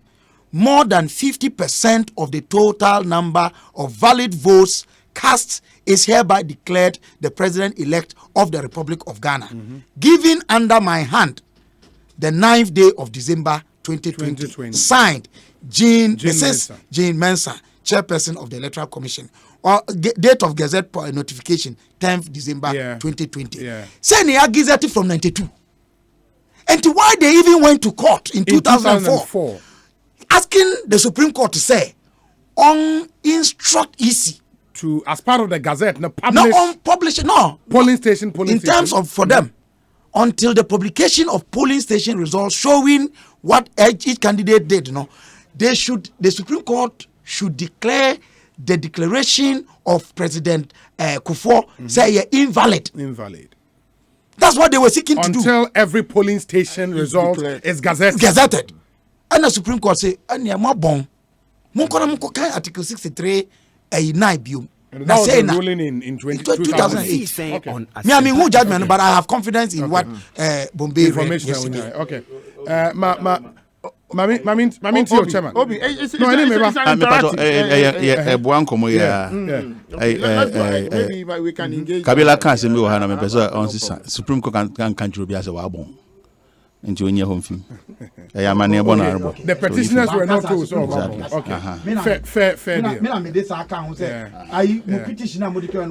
more than 50% of the total number of valid votes cast is hereby declared the president-elect of the Republic of Ghana, given under my hand the 9th day of December 2020. Signed, Jean Mensah, chairperson of the Electoral Commission. Or date of Gazette notification, 10th December 2020. Say they are gazetted from 92. And why they even went to court in 2004, asking the Supreme Court to say, on instruct EC to, as part of the Gazette, publish polling station in terms of for them, until the publication of polling station results showing what each candidate did. The Supreme Court should declare the declaration of President Kufuor say invalid. That's what they were seeking to do. Until every polling station result is gazetted. And the Supreme Court say, "Bon, Article 63, 9 biom." That was the ruling in 2008. Okay. I mean, who judgment, but I have confidence in what Bombay information yesterday. Okay. Mami chairman. Obi, it's maybe we can engage. Kabila can't say me or Hannah, on Supreme Court can't be as a wabon. Into a home film. The petitioners were not told so. Okay. Fair deal.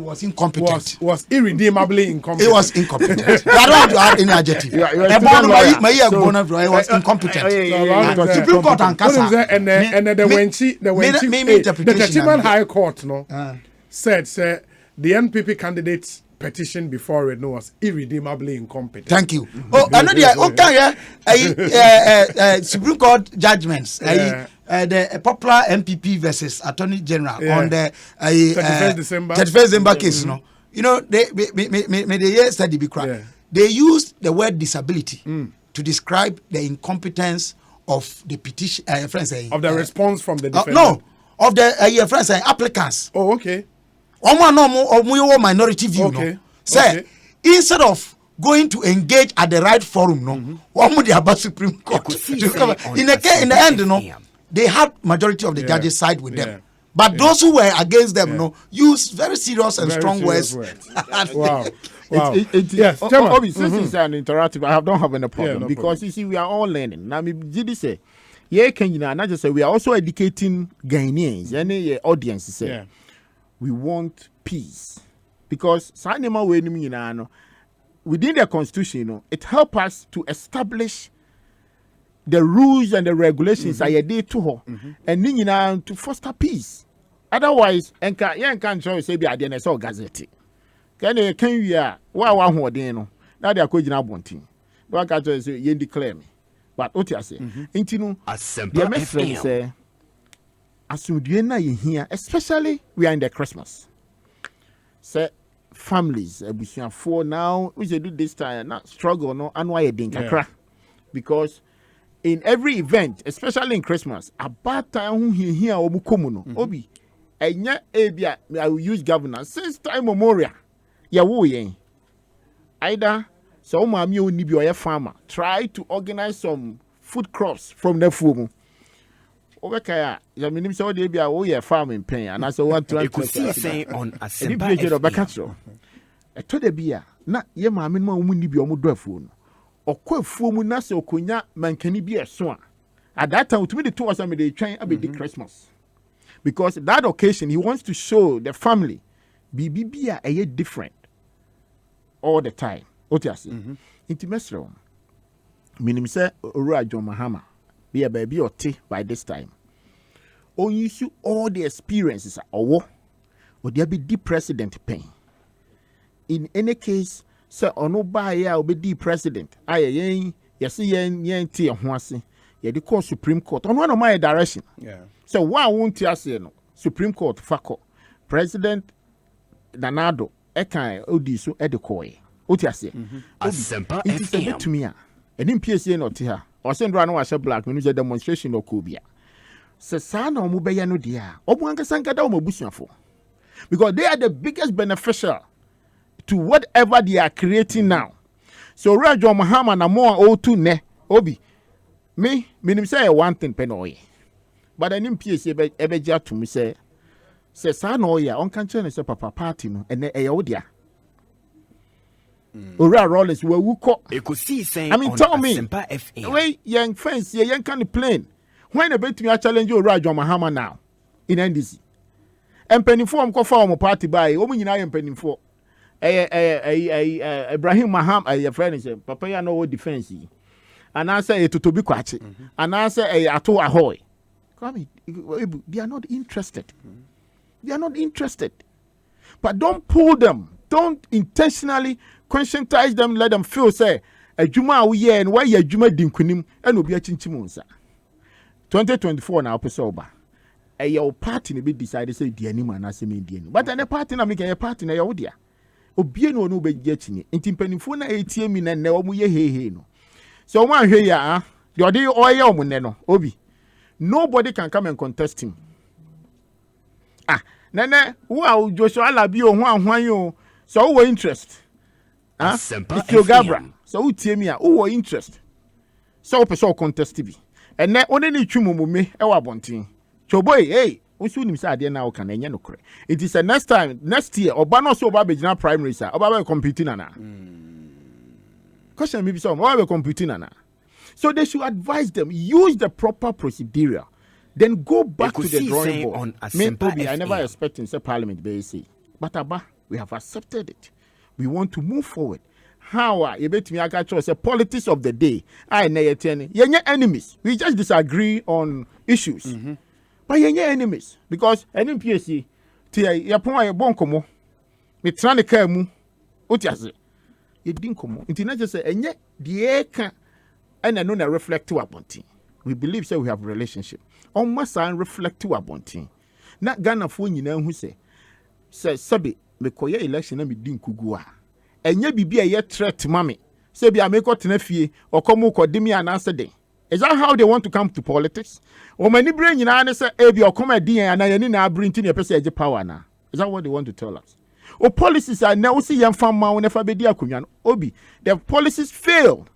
Was incompetent. Was irredeemably incompetent. It was incompetent. I don't want to add any adjective. It was incompetent. Supreme Court and Kasa. And the Chiman High Court said the NPP candidates petition before it was irredeemably incompetent. Thank you. Another Supreme Court judgments. The popular MPP versus Attorney General on the 31st December case. You know, they study be correct. They used the word disability to describe the incompetence of the petition. Of the response from the defendant. Of the applicants. Oh, okay. Minority view. Okay. Say, instead of going to engage at the right forum, the Supreme Court. In the end, they had majority of the judges side with them. But those who were against them, used very serious and strong words. Wow. Yes, Obi, since it's an interactive, I don't have any problem because you see, we are all learning. Now, me did say, not just say we are also educating Ghanaians, any audience say. We want peace because within the constitution, it helps us to establish the rules and the regulations and to foster peace. Otherwise, can't say be at the gazette. Can we now they are going to don't catch say you declare me. But what you say? The message say here, especially we are in the Christmas. Say families, for now, we should do this time, not struggle, no, and why because in every event, especially in Christmas, about time here, Obi, I will use governance since time memorial. Either so mommy will need a farmer, try to organize some food crops from the farm. Obekaya, ya minim say dey bia wo ye farm in pen and so want to Ekosiisen on Asempa FM. Eto de bia na ye maame no mu ni bia omo do afuo no. Okọ afuo mu na se okonya mankani bia so a. At that time to me the two was me dey twan abedi Christmas. Because that occasion he wants to show the family bia a different all the time. What you say? Intimesro. Minim say Owura John Mahama be a baby or tea by this time. On you see all the experiences or there be the president pain. In any case, sir, or no by will be the president. Yes, yen tea and the call Supreme Court on one of my direction. So why won't you say no? Supreme Court, Fako, President Danado, Ekai, Odisu, Edekoi. What you say? Asempa it is a bit to me. And in PSA not here. Or send run was a black when a demonstration or Kubia. Sasana or Mubayano dia, or Wankasanka Busia for. Because they are the biggest beneficial to whatever they are creating now. So Rajo Mahama na more O2 ne Obi. Me, minim say one thing penoy. but an MPS ebeja to me say saa no ya on kan chene say papa party no ene eyodia Ora Rollins we wuko Ekosiisen I mean tell me Asempa FM. wey young fence ye young can plane when betumi a challenge Ora John Mahama now in NDC empanifo am ko fa am party by o nyina ye empanifo Ibrahim Maham your friend say papa ya no defense and I say to be kwachi and I say ato ahoy come they are not interested they are not interested but don't pull them don't intentionally conscientize them let them feel say adwuma we here and why you adwuma dinkunim and obi achinchim nsa 2024 na opese oba your party ne be decide say di anim na say me di anim but the party na make your party na your dia obie no no be gachinye nti mpanimfo na etie mi na ne omo ye hehe no so one hwe ya the odi oye omo ne no obi nobody can come and contest him nene wow Joshua Alabi o ho ahwan yo so wo interest Asempa if you gabra FM. so utie mi wo interest so person contest bi ene one ni twumume e wa bonten choboy hey usu nim say ade na wo kan enye nokore it is the next year oba no so oba begina primary sir oba be competing na question me be so oba be competing na so they should advise them use the proper procedure then go back to the drawing board on Asempa I never FM. expect in say parliament be say but aba we have accepted it we want to move forward how you bet me I got say politics of the day I na yenye enemies we just disagree on issues but yenye enemies because any PSC ti ya pon aye bon komo me tran ne ka mu otiase ye din komo nti na just say enye de ka ena no na reflect to abontin we believe say we have relationship on masa and reflect to abontin na Ghana fo nyina hu say sabe me koye election na me din kugu a enye bibia ye threat mame say bia me ko tena fie okomo kodimi anase den. Is that how they want to come to politics? Or many brain in say ebi okoma din and any na bring to your person power na. Is that what they want to tell us? Or policies are now see young farmer whenever be dia kunyan obi. The policies failed.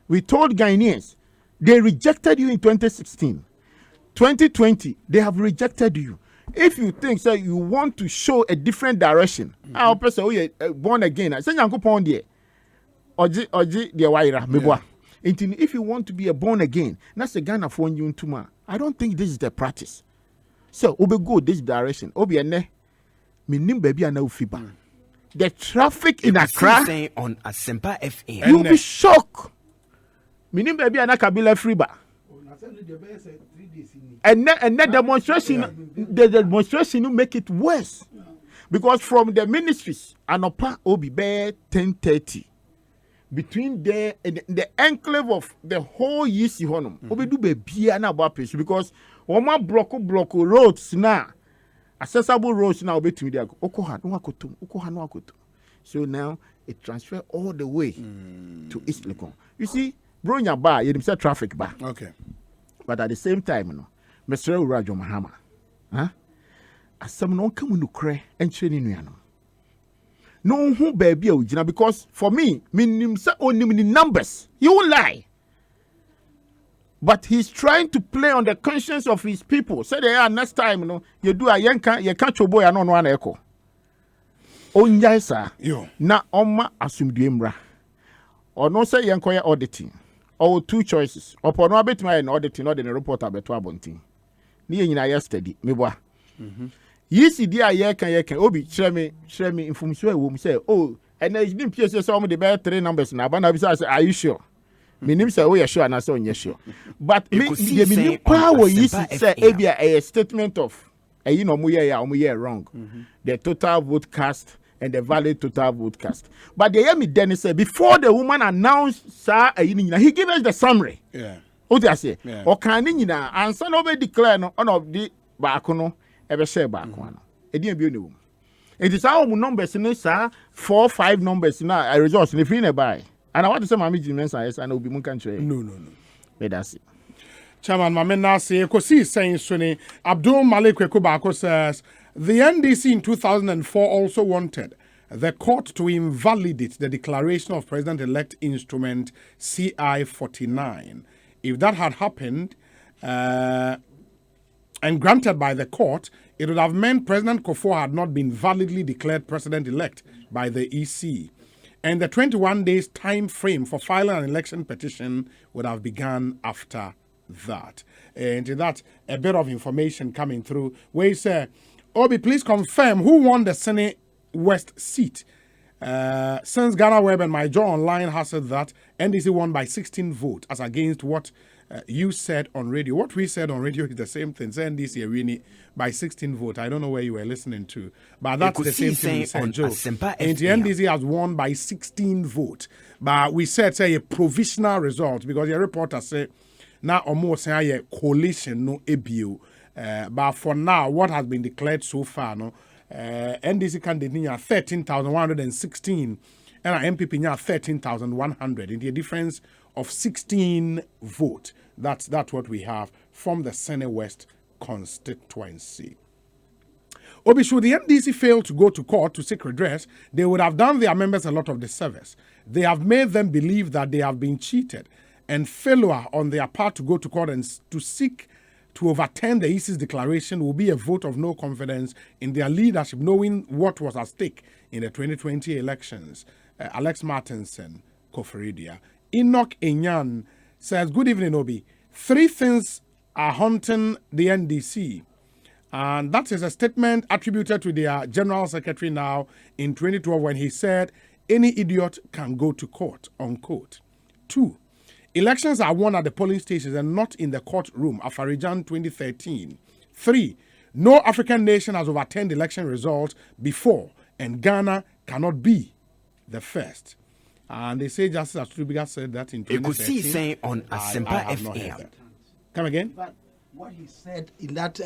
We told Ghanaians they rejected you in 2016. 2020 they have rejected you. If you think say you want to show a different direction, our person born again. I say yankopon there. Oji the waira meboa. If you want to be a born again, that's a Ghana for you tuma. I don't think this is the practice. So we go this direction. Obi ene minim baby ana ufiba. The traffic in Accra Ekosiisen on Asempa FM. you'll be shocked. Minim baby ana kabila friba. And the demonstration, the demonstration will make it worse. Because from the ministries, Anopa Obi Bear 10:30. Between there and the enclave of the whole Yisi Honum, Obi do be na about place because Oma block roads now, accessible roads now between there. Okoha no akotum. So now it transfer all the way to East Lekon. You see, bro, your bar, you say traffic bar. Okay. But at the same time, you know, Mr. Urajo Mahama, as some non come no cray and training you know. No who baby ojina because for me minim say only the numbers you won't lie but he's trying to play on the conscience of his people say they next time you know you do a yanka you can't your boy no one echo onya sa Yo. na oma asumdue mra or no say yankoya auditing or two choices upon no bit my auditing or the report abeto abontin ni nyina yesterday meboa Yisi dia ye kan obi kyerɛ me information e wo mu say oh and there didn't PSC say the bear 3 numbers na ba na bi say are you sure menim say we are sure na say onye sure but me the power Yisi say ebia a statement of you know mo ye wrong the total vote cast and the valid total vote cast but they hear me then say before the woman announced sir he gave us the summary what do I say o kan ni nyina ansa no be declare no on of the back no ebe share back one. Edian bi onewum. It is our numbers in sir 4-5 numbers na results in free nearby. And I want to say mama Jimensa yes and obi mun kan try. No. But that's it. Chairman Mamena say Ekosiisen Suni Abdul Malik Kwekubako says the NDC in 2004 also wanted the court to invalidate the declaration of President-elect instrument CI-49. If that had happened, and granted by the court, it would have meant President Kufuor had not been validly declared president-elect by the EC. And the 21 days time frame for filing an election petition would have begun after that. And to that, a bit of information coming through where he said, Obi, please confirm who won the Senate West seat. Since Ghana Web and My Jaw Online has said that NDC won by 16 votes as against what you said on radio. What we said on radio is the same thing. So NDC winning by 16 votes. I don't know where you were listening to, but that's the same thing we said, Joe. And the NDC has won by 16 votes. But we said, say, a provisional result because your reporter said, now almost say a coalition, no ABU. But for now, what has been declared so far, no, NDC candidate 13,116 and MPP 13,100 in the difference of 16 votes. That's what we have from the Senate West constituency. Obi, should the NDC fail to go to court to seek redress, they would have done their members a lot of disservice. They have made them believe that they have been cheated, and failure on their part to go to court and to seek to overturn the EC's declaration will be a vote of no confidence in their leadership, knowing what was at stake in the 2020 elections. Alex Martinson, Koforidia. Enoch Enyan says, good evening, Obi. 3 things are haunting the NDC. And that is a statement attributed to their General Secretary now in 2012 when he said, any idiot can go to court, unquote. 2. Elections are won at the polling stations and not in the courtroom, Afarijan 2013. 3. No African nation has overturned election results before, and Ghana cannot be the first. And they say Justice Atubiga said that in 2013. Ekosiisen on Asempa FM. Come again? But what he said in that,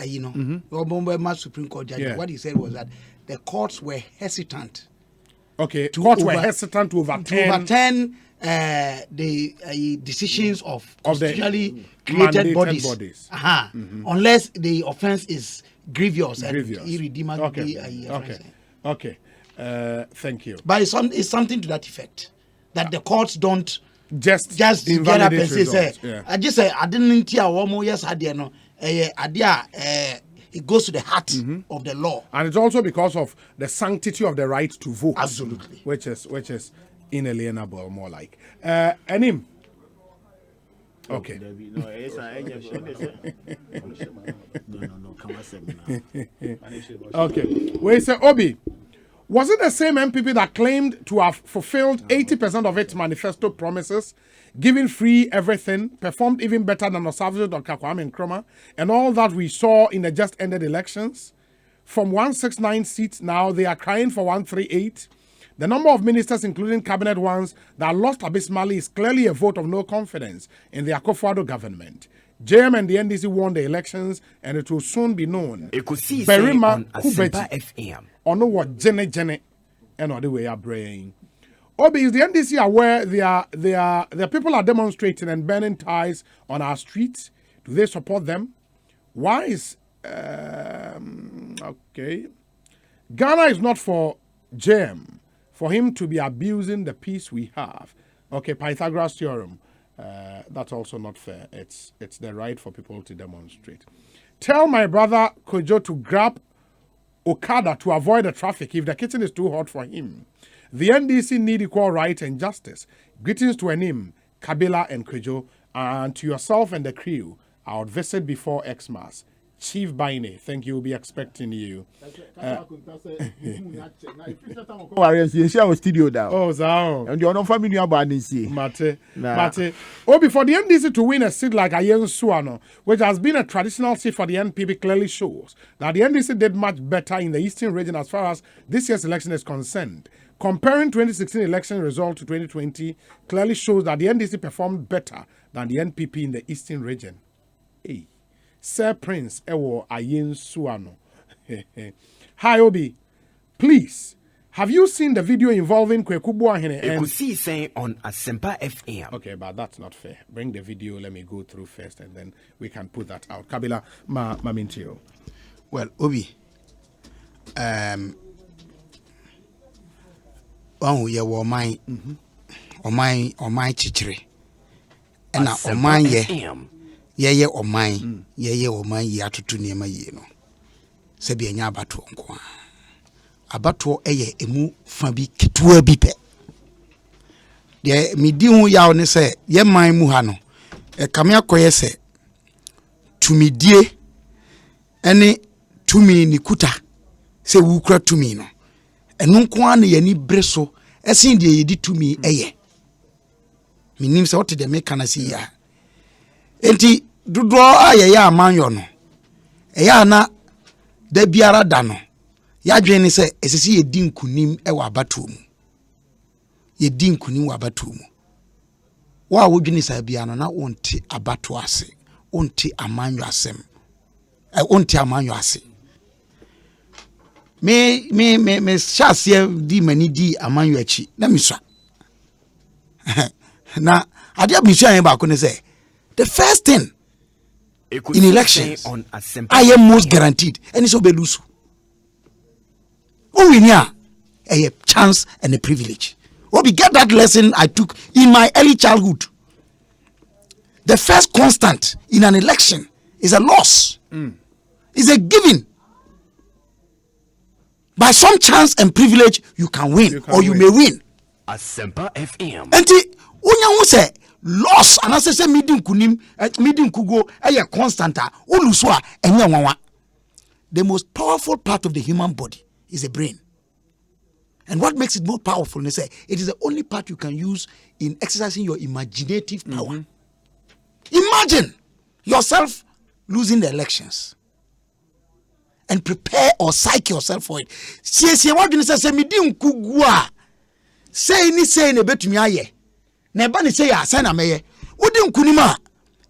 Supreme Court judgment, what he said was that the courts were hesitant. Okay, courts were hesitant to overturn the decisions of the constitutionally created bodies. Unless the offense is grievous and irredeemable. Okay. Thank you. But it's something to that effect. That the courts don't just get up and say, yeah. I just say, I didn't hear one more yes, it goes to the heart of the law. And it's also because of the sanctity of the right to vote. Absolutely. Which is inalienable, more like. Anim. Okay. Okay. Wait, say Obi. Was it the same MPP that claimed to have fulfilled 80% of its manifesto promises, given free everything, performed even better than Osavio Dr. Kwame Nkrumah, and all that we saw in the just ended elections? From 169 seats now, they are crying for 138. The number of ministers, including cabinet ones, that lost abysmally is clearly a vote of no confidence in the Akufo-Addo government. JM and the NDC won the elections, and it will soon be known. Ekosiisen on Asempa FM. Ono what Jene and other way are braying. Obi, is the NDC aware their people are demonstrating and burning ties on our streets? Do they support them? Why is okay? Ghana is not for JM, for him to be abusing the peace we have. Okay, Pythagoras theorem. That's also not fair. It's the right for people to demonstrate. Tell my brother Kojo to grab Okada to avoid the traffic if the kitchen is too hot for him. The NDC need equal right and justice. Greetings to Enim, Kabila and Kojo, and to yourself and the crew. I would visit before Xmas. Chief Baine, thank you. We'll be expecting you. Studio down. Oh, so. And you're not familiar about this. Mate. Obi, for the NDC to win a seat like Ayen Suano, which has been a traditional seat for the NPP, clearly shows that the NDC did much better in the Eastern region as far as this year's election is concerned. Comparing 2016 election result to 2020 clearly shows that the NDC performed better than the NPP in the Eastern region. Hey. Sir Prince Ewo Ayen Suano. Hi Obi, please, have you seen the video involving Kweku Boahene and Ekosiisen on Asempa FM? Okay, but that's not fair. Bring the video, let me go through first and then we can put that out. Kabila, Mamintio. Well, Obi, ye wo my chichiri. And na oman ye yeye oman yi atoto niema yi no se bi enya abato nko abato eye emu fa bi ketewa bi pe de medi hu yawo ne se ye man mu ha no kame akoye se tumidie ene tumi ni kuta se wukura tumi no enu nko an ye ni breso esin de yedi tumi eye minim se wote de me kana si ya enti dodo aye ya amanyo no eya na da biara da no ya dwen ni se esisi yedi nkunim ewa abato mu yedi nkunim wa abato mu wa wodwini sa bia no na wonte abato ase wonte amanyo asem wonte amanyo ase me shasie di mani di amanyo achi na miswa na adia miswa yen ba ko ne say the first thing in elections I am most guaranteed and so be lose who win here a chance and a privilege. Or we get that lesson I took in my early childhood. The first constant in an election is a loss. Is a giving. By some chance and privilege, you can win or you may win. Asempa FM. And unya say loss and as I say meeting kunim meeting kugo a constanta uluswa enye nwanwa. The most powerful part of the human body is the brain. And what makes it more powerful is it is the only part you can use in exercising your imaginative power. Imagine yourself losing the elections and prepare or psych yourself for it. See what you say me di nkugua. Say ni betumi aye. Na ba ni say ya say na meye. Wo di nkunima.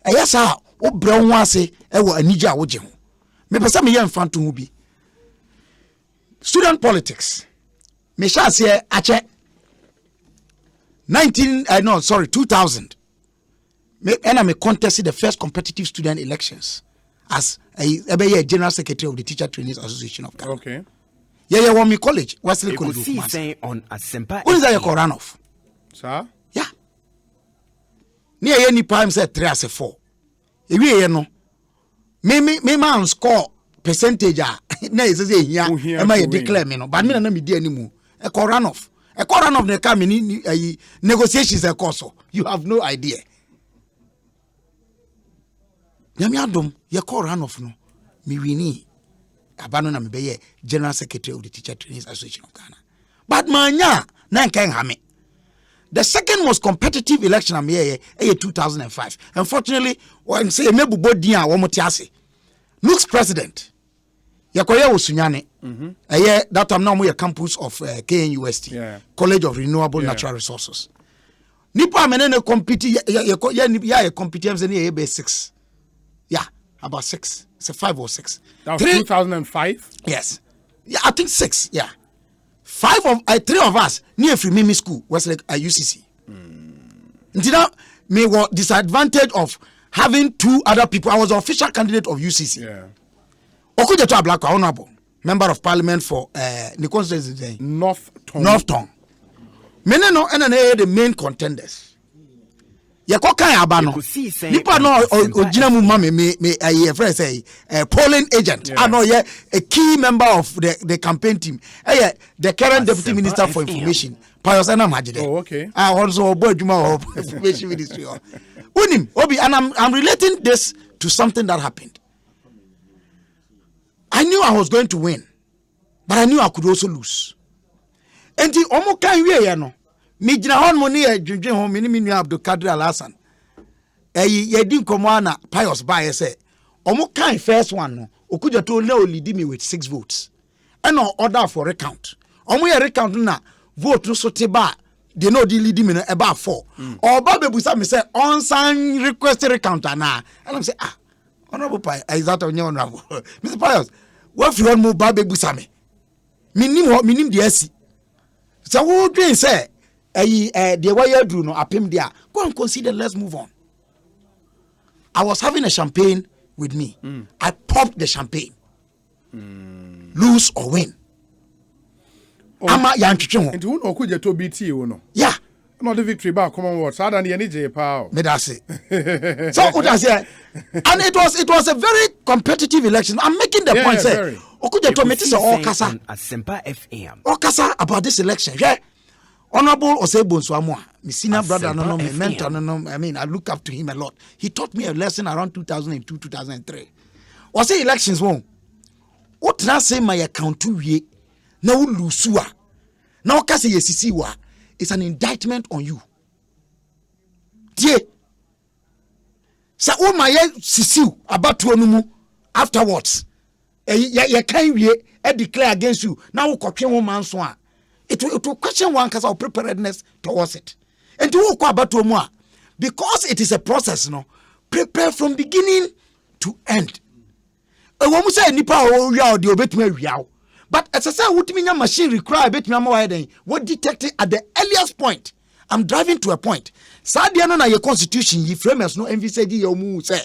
Eya sa wo bre ho ase e wo anija wo je ho. Me pesa me ye mfanto ho bi. Student politics. Me sha say ache 2000 me contested the first competitive student elections as a general secretary of the Teacher Trainees Association of Ghana. Okay. Yeah, one me college. Wesley College. Ekosiisen on Asempa. When is that your runoff? Sir? Yeah. Near any time said 3 as a 4. If you know, me man score percentage. Na is say here. Am I declare me no? But me na me di anymore. A runoff. A runoff ne come in negotiations a course. You have no idea. Nyame adom ye call runoff no. Me wini. Abano na me be general secretary of the Teacher Trainees Association of Ghana. But manya na nkan ha me. The second most competitive election am here 2005. Unfortunately, when say mebubo din a wo mote ase. Looks president. Yakoye Osunyane. That time now we campus of KNUST, College of Renewable Natural Resources. Nipa menene compete ya competence ni be 6. Yeah, about 6. It's a 5 or 6. That was 2005? Yes. Yeah, I think 6. Yeah. 3 of us near free Mimi school was like a UCC. Until me was disadvantage of having 2 other people. I was the official candidate of UCC. Yeah. Okuja to a black honorable member of parliament for the constituency North Tongue. Mene no ena the main contenders. Yako kan abano. Nipa no ojina mu mama me friend say polling agent. I know a key member of the campaign team. The current deputy minister for information. Pius Anam Hajide. Oh, okay. I also board of information ministry. Unim Obi, and I'm relating this to something that happened. I knew I was going to win, but I knew I could also lose. And the omo kan we ya no. Me gina hon mo ne adwedwen ho me ni Abdul Kadir Al-Hassan. Ye di nkomo na Pius ba say omo kan first one no okuja to na lead me with 6 votes. And no order for recount. Omo ye recount na vote no so te ba they no di lead me no about 4. Or ba bebusa me say on sign request recount na. And I'm say honorable Pai is that on your honorable. Mr. Pius, what you want mo ba bebusa me? Minim the SC. So who dream say the way you do no apem there. Go and consider, let's move on. I was having a champagne with me. I popped the champagne. Lose or win. Ama ya ntwetwe ho. Nti wo no okuja to BT wo no. Yeah. not the victory back Commonwealth. I don't need any power. Me that's it. So what I say, and it was a very competitive election. I'm making the point say, Okuja to meet all kasa. Asempa FM. All kasa about this election. Yeah. Honorable Osebo Nswamoa, my senior brother, no, my mentor, no, I mean, I look up to him a lot. He taught me a lesson around 2002, 2003. Or say elections won. What na say my account to ye? Now lusua. Now kasi yesisi wa. It's an indictment on you. Tie. Sa o my sisiu about to onumu afterwards. Ye can we declare against you. Now kokwe wo man so a. It will question one cause of preparedness towards it. And to walk about to more because it is a process, no. Prepare from beginning to end. A woman say nipa o ya o de obetime wiawo. But as I say what me machine require betime am why what detected at the earliest point. I'm driving to a point. Sadia no na your constitution ye framers no envisage ye mu say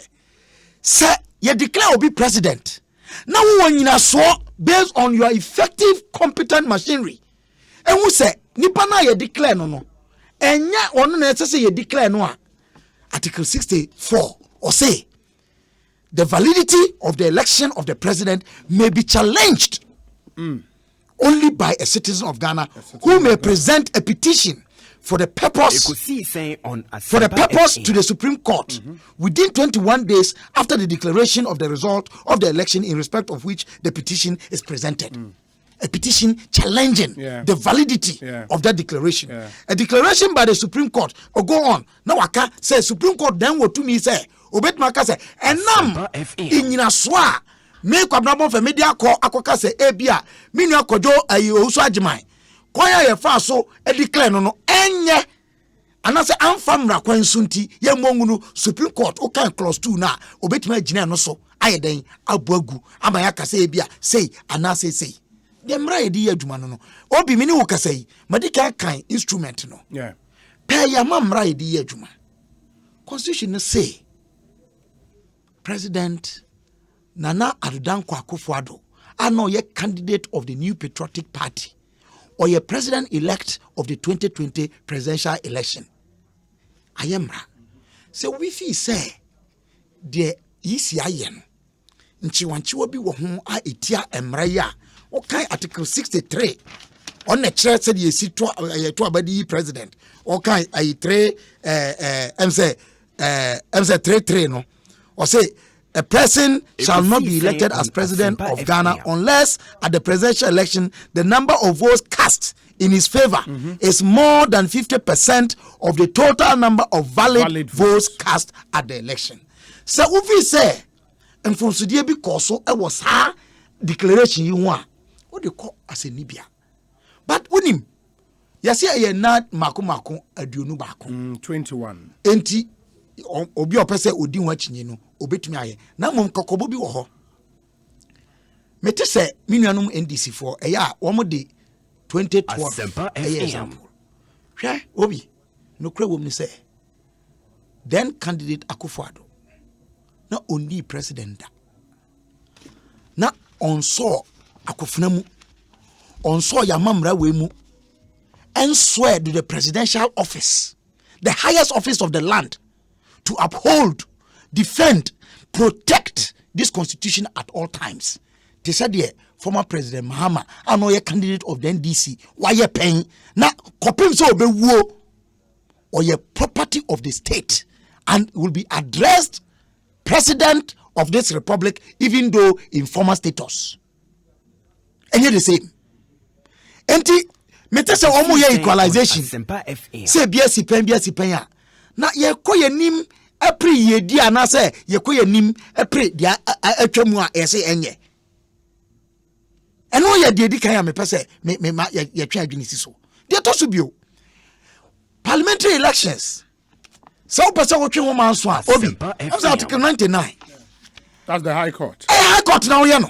ye declare obi president. Now when you so based on your effective competent machinery. And who say nipa na ye declare no enya ono na say ye declare no article 64 or say the validity of the election of the president may be challenged only by a citizen of Ghana who may present a petition for the purpose to the Supreme Court within 21 days after the declaration of the result of the election in respect of which the petition is presented. A petition challenging the validity of that declaration. A declaration by the Supreme Court or go on. Now waka say Supreme Court then what to me say obet maka say enam inyina soa me kwabnabo for media call akoka say ebia me nua kojo ayi osu agiman koya ye fa so e declare no enye anase amfamra kwansunti ye mongunu Supreme Court o kan clause 2 na obetima agina no so ayeden abuagu amaya ka say ebia say anase say the mra di adwuma no obi mini wo kasa yi madika kan instrument no pay ya mra di adwuma constitution say President Nana Adudankwa Akufo-Addo ano ye candidate of the New Patriotic Party or ye president elect of the 2020 presidential election ayemra so we feel say the isi ayen nchiwanchiwo bi wo ho a etia emra ya okay article 63 on the chair said you see to abadi president okay I 3 MC 33 no or say a person shall not be elected as president of Ghana unless at the presidential election the number of votes cast in his favor is more than 50% of the total number of valid votes cast at the election. So if we say and from Sudia because so it was her declaration you want what they call as a Nibia. But with him, you see, I not Mako Aduonu Bako 21. Enti obi opese odi wachinye no obetumi aye na mom kokobo bi wo ho mete se minuanum NDC for eya wo mo de 2012 example hwe obi no kra wo mi say then candidate Akufo-Addo na only president na onso akofuna mu onso ya mamra we mu and swear to the presidential office, the highest office of the land, to uphold, defend, protect this constitution at all times. They said here, former President Mahama, I know a candidate of the NDC, why you paying? Now, kopim so be wo or your property of the state and will be addressed president of this republic, even though in former status. And you're the same. Enti mete se omo ye equalization se biasi pen ya na ye koye nim apri ye di ana se ye koye nim apri dia atwamu a ese enye eno ye de di kan ya me pese me ye twa adwini si so de to so bio parliamentary elections so pese wo twe wo man so a obi that's article 99. That's the high court. High court now ye no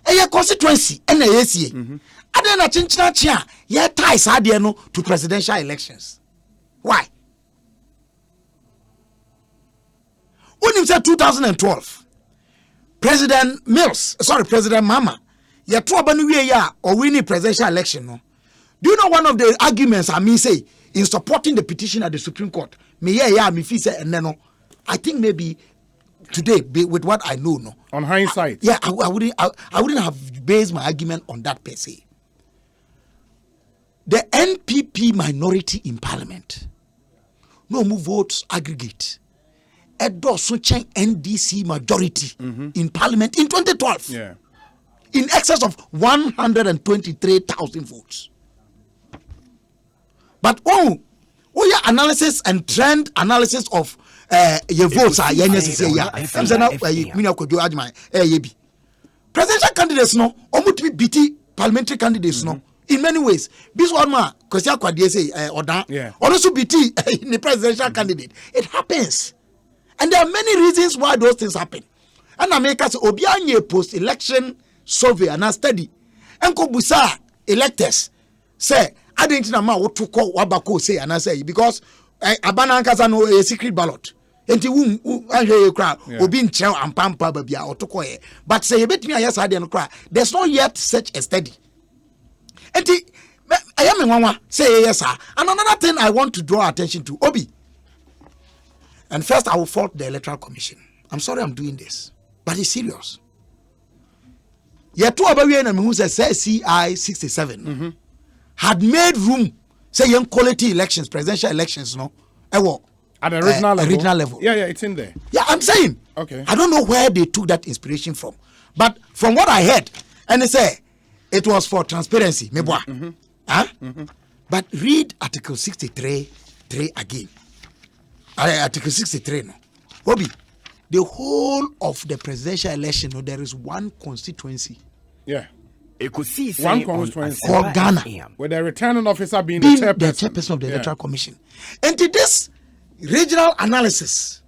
a constituency and a ACA. And then a chinchina ye ties no to presidential elections. Why? When in 2012, President Mahama, ye trouble ya or winning presidential election. No? Do you know one of the arguments I mean say in supporting the petition at the Supreme Court. I think maybe today, with what I know, no. On hindsight, I wouldn't have based my argument on that per se. The NPP minority in Parliament, no more votes aggregate. Edo Sunchen NDC majority in Parliament in 2012. Yeah. In excess of 123,000 votes. But your analysis and trend analysis of your votes are presidential candidates no omuti BT parliamentary candidates no in many ways. This one man Kosia Kwadie say Odan also BT the presidential candidate. It happens. And there are many reasons why those things happen. And America say obianye post election survey and study. Enko busa electors say I didn't know ma what to call wabako say and I say because abana nkasa no a secret ballot. Enti you cry obi nkyerɛ ampampa ba bia otoko ye but say you betimi ayɛ saa de no cry there's not yet such a study. Enti I am nwanwa say yes sir. And another thing I want to draw attention to Obi. And first I will fault the Electoral Commission. I'm sorry I'm doing this, but it's serious. Yetu abawie na me hu say CI 67 had made room say young quality elections, presidential elections no ewo at the regional level. Yeah, it's in there. Yeah, I'm saying. Okay. I don't know where they took that inspiration from. But from what I heard, and they say it was for transparency. But read Article 63(3) again. Article 63 no. Obi, the whole of the presidential election, no, there is one constituency. Yeah. Ekosiisen One constituency called Ghana. With the returning officer being the chairperson of the Electoral Commission. And to this regional analysis,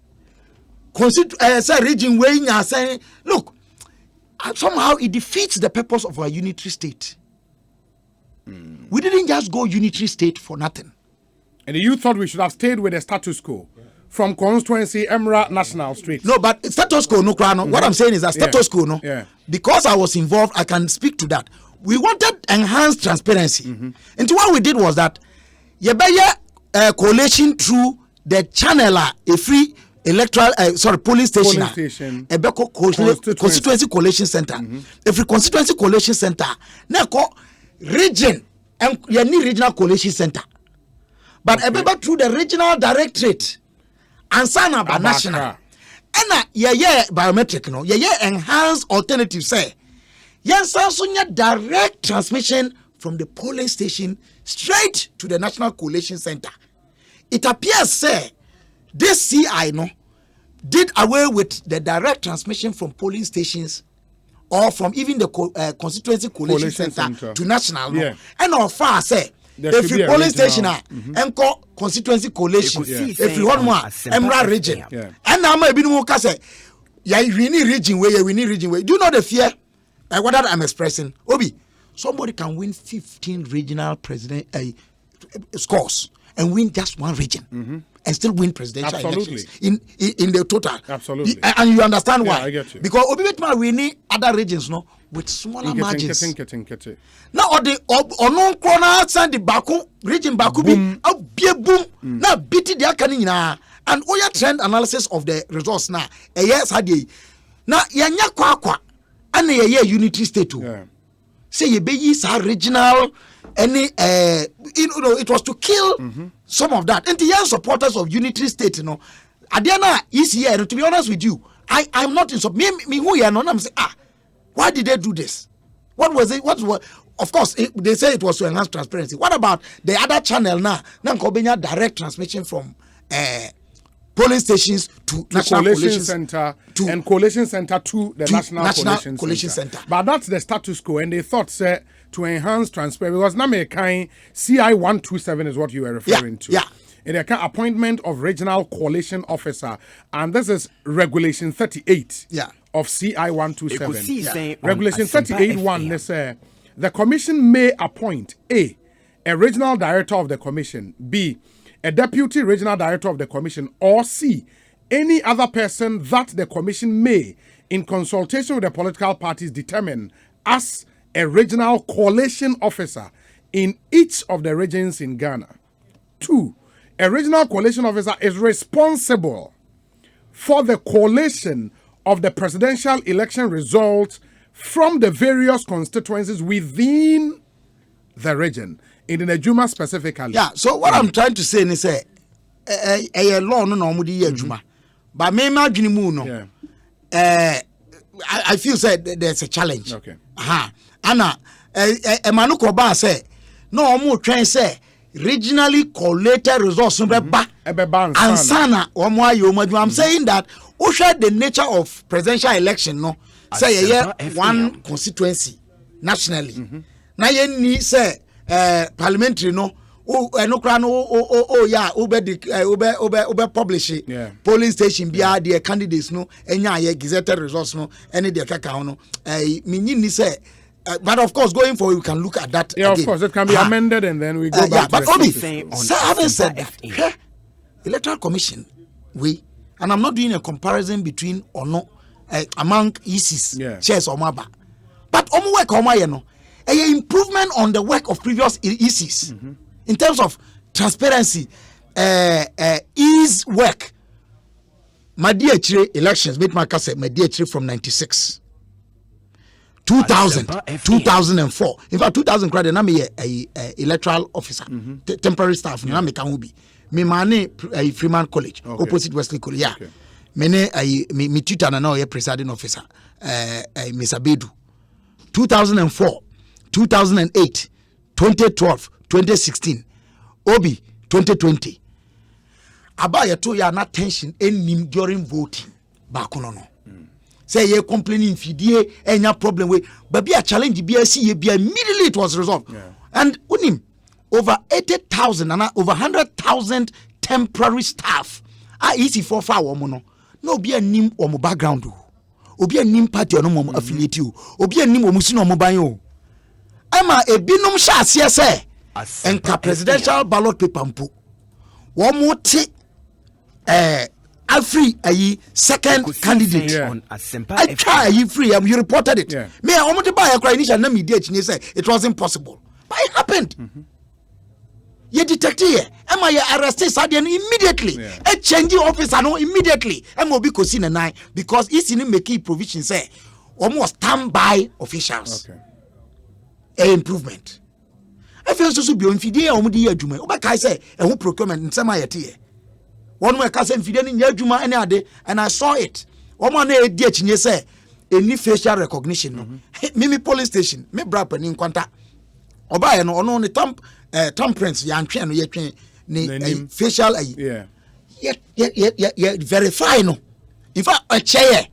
region where you are saying, look, somehow it defeats the purpose of our unitary state. We didn't just go unitary state for nothing. And you thought we should have stayed with the status quo from constituency Emra National Street. No, but status quo no krano. What I'm saying is that status quo no. Yeah. Because I was involved, I can speak to that. We wanted enhanced transparency. And what we did was that a coalition through the channel a free electoral polling station a constituency coalition center. Every constituency coalition center now region and you need regional coalition center. But through the regional directorate and sign up a national. And biometric no enhanced alternative say direct transmission from the polling station straight to the national coalition center. It appears say this CI no did away with the direct transmission from polling stations or from even the constituency coalition center to national no. And how far say if you polling station and constituency coalition if you want more Emra region and now maybe no say we need region where we need region where. Do you know the fear what that I'm expressing? Obi, somebody can win 15 regional president scores and win just one region and still win presidential elections in the total. Absolutely. And you understand why? Yeah, I get you. Because Obi we need other regions no with smaller margins. Now the corner send the Baku region Baku be boom now beat the akani and oya trend analysis of the results now. Yes hadi. Now yanya kwa and a unity state too. Say you be regional any it was to kill some of that. And the young supporters of unity state, Adiana is here. To be honest with you, I'm not in me who you are not. I'm saying, why did they do this? What was it? Of course, they say it was to enhance transparency. What about the other channel now? Now, direct transmission from polling stations to national coalition center and coalition center to the national coalition center. But that's the status quo, and they thought, sir, to enhance transparency because now CI 127 is what you were referring to. Yeah. And the appointment of regional coalition officer, and this is regulation 38 of CI 127. Regulation 38(1). Let's say the commission may appoint a regional director of the commission, b a deputy regional director of the commission, or c any other person that the commission may, in consultation with the political parties, determine as a regional coalition officer in each of the regions in Ghana. 2, a regional coalition officer is responsible for the collation of the presidential election results from the various constituencies within the region, in the Juma specifically. Yeah, so what I'm trying to say is a law no normally Juma. But me imagine no. I feel there's a challenge. Okay. Anna, Emmanuel Koba say, no more train say, regionally collated results and sana I'm saying that the nature of presidential election no say one constituency nationally. Now you need say parliamentary no publish it. Polling station be the candidates no enya gazetted results no any the kaka no meaning say but of course going forward we can look at that again. Of course it can be amended and then we go back but to having said that electoral commission and I'm not doing a comparison between or no among ECs chairs or maba but work no a improvement on the work of previous ECs in terms of transparency, ease work. My dear elections, made my case, my dear from 96, 2000, 2004. In fact, 2000 credit, I'm a electoral officer, temporary staff. I'm a Kahubi. Me mane Freeman College, opposite Wesley College. Yeah, me tutor na now a presiding officer, Miss Abedu. 2004, 2008, 2012. 2016 obi 2020 abaya to ya na tension enim during voting back no say ye complaining fidie enya problem we but be a challenge be see be immediately it was resolved and unim over 80,000 and over 100,000 temporary staff are easy for woman no be a nim or mo background obi a nim party or no affiliate you obi a nim o musi no mo ban yo ama ebinom sha ase say and presidential ballot paper mpo one more free a second candidate I try you free you reported it me I want to buy a initial na media and say it was impossible but it happened you detect here am I arrested suddenly immediately a changing officer no immediately am obi kosi na nine because he's in making provision say almost standby officials a improvement. I feel so be on fidie o mudi adwuma oba kai say e ho procurement nsema yete ye one way ka say fidie ni adwuma ene ade and I saw it omo na edi achinye say any facial recognition no me police station me bra pani nkwanta oba ye no ono ne thumbprints ya ntwe no ye twen ni facial verify no in fact a chair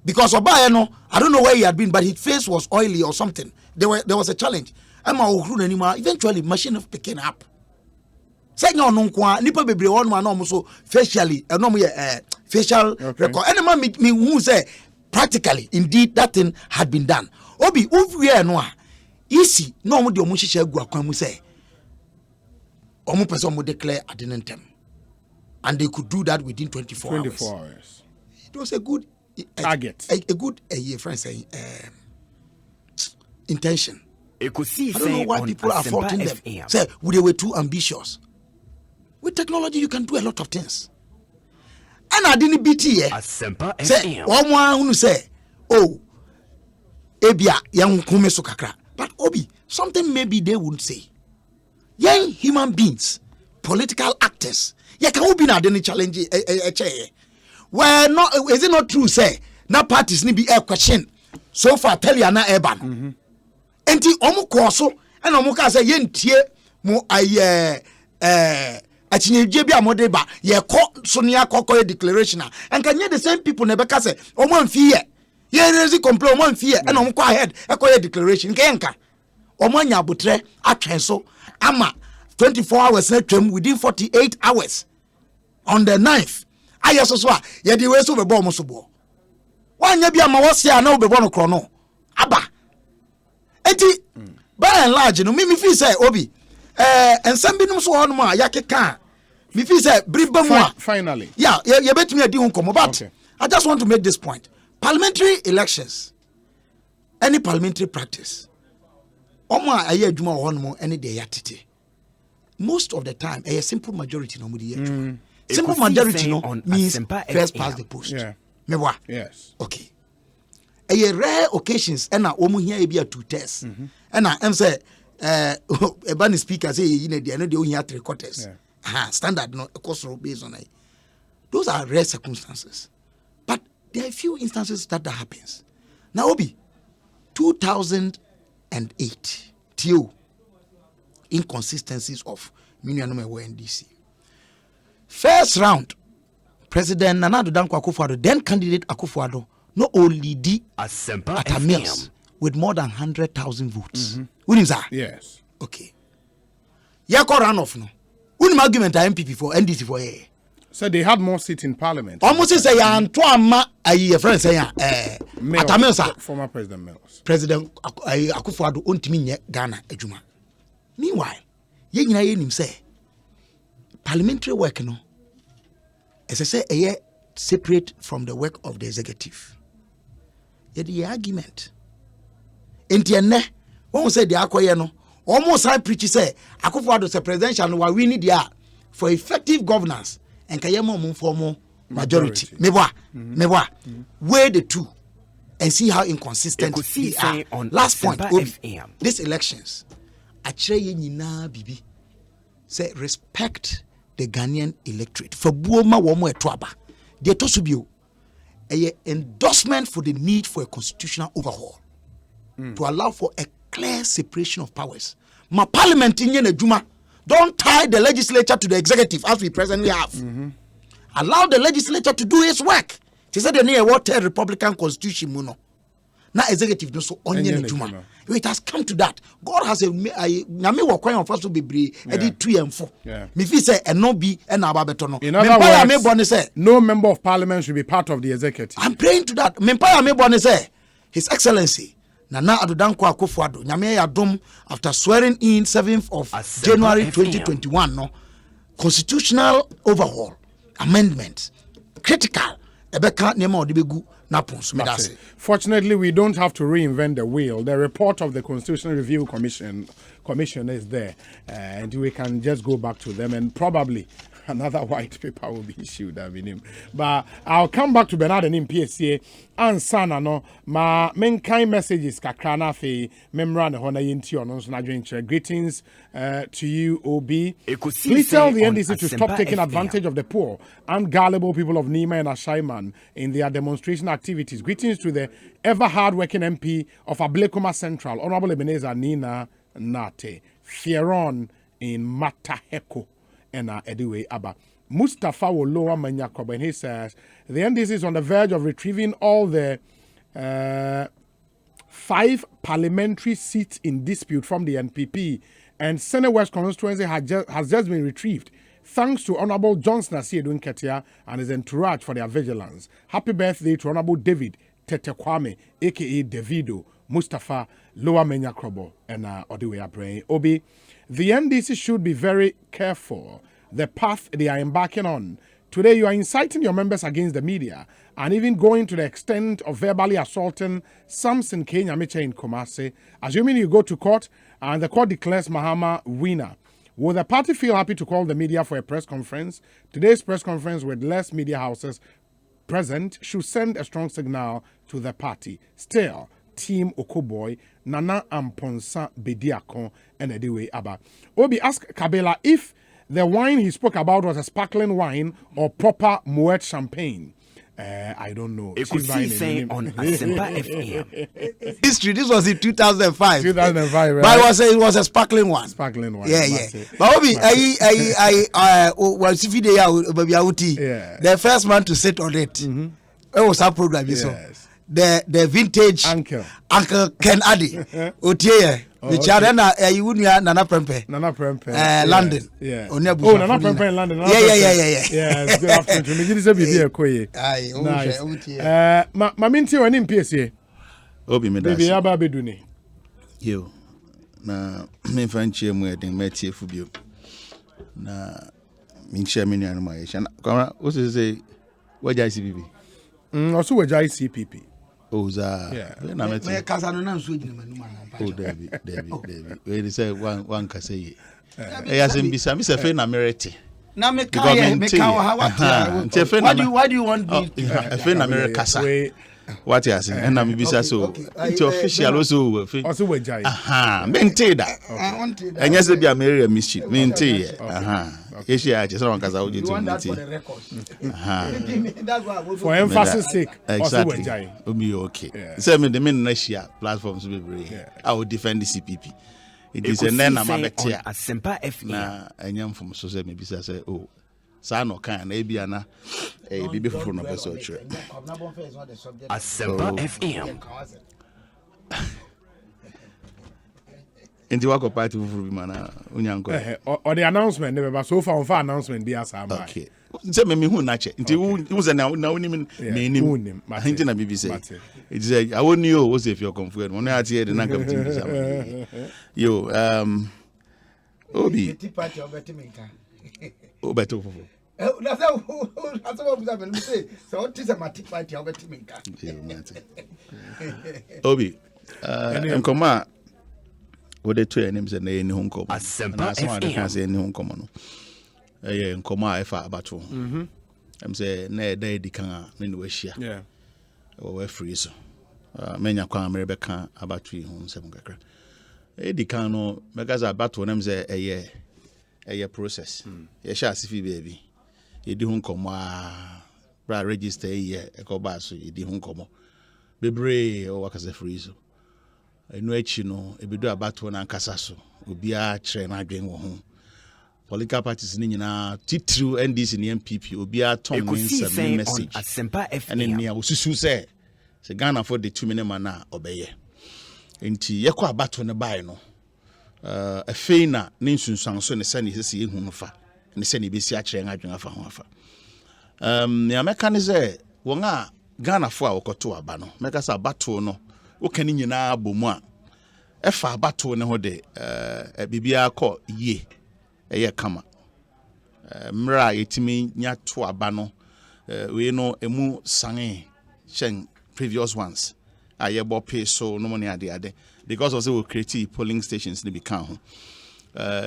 because oba ye no I don't know where he had been but his face was oily or something there was a challenge. Eventually machine of picking up. Say no kwa nipa bebre one man almost facially facial record. And man me who say practically indeed that thing had been done. Obi we no easy no mo de omo hihye agu akwan mu say omo person mo declare adenentem and they could do that within 24 hours. It was a good target. A good friend saying intention. Ekosiisen, I don't know why people are faulting them. Say, they were too ambitious. With technology, you can do a lot of things. And I didn't beat here. Say, one who say, oh, Ebia, young Kumeso Kakra. But Obi, something maybe they wouldn't say. Young human beings, political actors, you can be not any challenge a chair. Well, not is it not true, say, now parties need be a question. So far, tell you na urban. Enti omu koso and omu ka say yentie mo aye achinyeje bia modeba ye ko so ne akoko declaration and can the same people never ka say omu amfi ye raise complain omu amfi and omu ko ahead ekoye declaration kenka omu anya abotre atwen so ama 24 hours na twem within 48 hours on the 9th ayeso so a ye de we so be bo omu so bo wanya bia ma wosia na obebo no krono aba enti by and large no me feel say obi and some binum so on ma yakeka me feel say brief ba mu finally yeah you betimi adi hun komo but I just want to make this point. Parliamentary elections, any parliamentary practice omo aye adwuma ho no any dey yatete most of the time a simple majority no simple majority no means first past the post. Meboa. Yes. Okay. A rare occasions and na omu here be a 2 tests. And na am say a band speaker say you know they only 3 quarters. Standard no cost based on it. Those are rare circumstances. But there are a few instances that happens. Now Obi 2008 till inconsistencies of Minyanome NDC. First round, President Nana Addo Dankwa Akufo-Addo, then candidate Akufo-Addo, not only did at a mills with more than 100,000 votes. What is that? Yes. Okay. Yako run off no. What argument are MPP for NDC for a? So they had more seats in parliament. Almost say Antoine a friend say at a mills. Former President Mills. President Akufo-Addo ontimi Ghana ejuma. Meanwhile, ye nyina ye nim say parliamentary work no as I say a separate from the work of the executive. Yet the argument entienne won say the akoye no almost I preach say Akufo-Addo say presidential no we need there for effective governance and kayemo mum formal majority. Meboa weigh the two and see how inconsistent they are. Last point, these elections actually ye nyina bibi say respect the Ghanaian electorate for buoma womo etwaba de tosubio a endorsement for the need for a constitutional overhaul to allow for a clear separation of powers. Ma parliament in Juma don't tie the legislature to the executive as we presently have. Allow the legislature to do its work. They said they need a water Republican constitution muno. Now executive no so onye Juma. It has come to that. God has a nyame wo kwan of us to be brave. Edi 2 and 4. Me feel say e no be e na ababeto no. In other words, no member of parliament should be part of the executive. I'm praying to that. Me pa me born say His Excellency Nana Addo Dankwa Akufo-Addo nyame yadom after swearing in 7th of January 2021 no constitutional overhaul amendments critical ebeka nema odibegu. Fortunately, we don't have to reinvent the wheel. The report of the Constitutional Review Commission is there, and we can just go back to them, and probably another white paper will be issued. But I'll come back to Bernard and PSA and Sana no ma menkai messages kakrana fe memra ne hona yinti ono so na dwenche. Greetings to you, OB. Please tell the NDC to stop taking advantage of the poor and gullible people of Nima and Ashaiman in their demonstration activities. Greetings to the ever hard-working MP of Ablekuma Central, Honorable Ebenezer Nina Nate. Fieron in Mataheko. And anyway, Abba Mustafa Wolowa Manyakob, and he says the NDC is on the verge of retrieving all the 5 parliamentary seats in dispute from the NPP, and Senate West constituency has just been retrieved. Thanks to Honorable Johnson Asiedu Nketia and his entourage for their vigilance. Happy birthday to Honorable David Tete Kwame, aka Davido Mustafa Lowa Menyakrobo, and Odiwe Abraham Obi. The NDC should be very careful the path they are embarking on. Today, you are inciting your members against the media and even going to the extent of verbally assaulting Samson Kenya Meche in Kumasi. Assuming you go to court and the court declares Mahama winner, will the party feel happy to call the media for a press conference? Today's press conference with less media houses present should send a strong signal to the party. Still, Team Okoboy, Nana Amponsa Bediakon, and Ediwe Abba. Obi, ask Kabela if the wine he spoke about was a sparkling wine or proper Moet champagne. I don't know. Ekosiisen on Asempa FM. History. This was in 2005. 2005, right? But it was a sparkling one. Sparkling wine. Yeah. But Obi, the first man to sit on it. It was our program. Yes. The vintage Uncle Ken Addy. Otie. The Charana, you wouldn't Nana Prempe. London. Yeah. Nana Prempe in London. Yeah. Good afternoon. Me give you a koye. Nice. Maminti wani MPSA. Obi me Baby aba beduni. Yo. Na me fanchi mu eden metie fu bio. Na me nchia me nanu ma ye. Kwara, o se say waja ICPP. Also waja ICPP. Oza. Yeah. Na me meti. kasa no na nso gyina manum ana. Oh, Debbie. We say one can say. Yes, in bisa me say fe na merete. Na me ka ye me ka how why do you want me to fe na mere kasa. What you saying? And na me bisa so. It's official also fe. Also we jai. Mente da. And yes be America mission. Mente. Yeshi a just one kasa oje to mente. For emphasis sake. Exactly. Also we jai. Be okay. Say me the men na share platforms be brave. I will defend the CPP. It is a name I'm a better. Asempa FM. Na enyam from so say me bisa say oh. Sa no kan na ebia na bibi foforo no person tire. Asempa FM. Enti wako party foforo bi mana unyanko. Or the announcement never so far on for announcement be as am. Okay. Nse me hu na che. Enti hu say na uni me nim. Enti na bibi say. It say I won you was if you're confused. One ati here na come to yo Obi. party obetimika. Obeto foforo. That's what I'm saying. So what is a party obetimika? Obi. Nkoma wo de to enim say na eni hu nkoma. Asempa FM. Kan say eni hu nkoma no. Nkoma a efa abato. Em say na e da edikan a me no ahia. Yeah. We free so. Menya kwa amere beka abato yi hu nsem kakra. Edikan no because abato nem say eye process. Ye sha asifi baby. Yedi hu nkoma bra register ye ekoba so yedi hu nkoma. Bebre o wakase free so. Enu echi no ebedu abato na nkasa so. Obi a kire na adwen wo ho. Political parties ni nyina titru NDC ni MPP obi a tom Ekosiisen message. Asempa FM. And ni osusu say Ghana for the 2 minute man na obeye. Enti yekọ abato ne bai no. Afei na ne nsunsuan so ne sane sese ehu no fa. Ne sane besi a kire ngadwen afa ho afa. Ya meka ne say won a Ghana fo a wokoto aba no. Meka say abato no wo kan nyina abomu a efa abato ne ho de bibia akọ yie. Eye kama mra yetimi nya to aba no we no emu sange chen previous ones aye bo pay so no money ade because of say we create polling stations ni become ho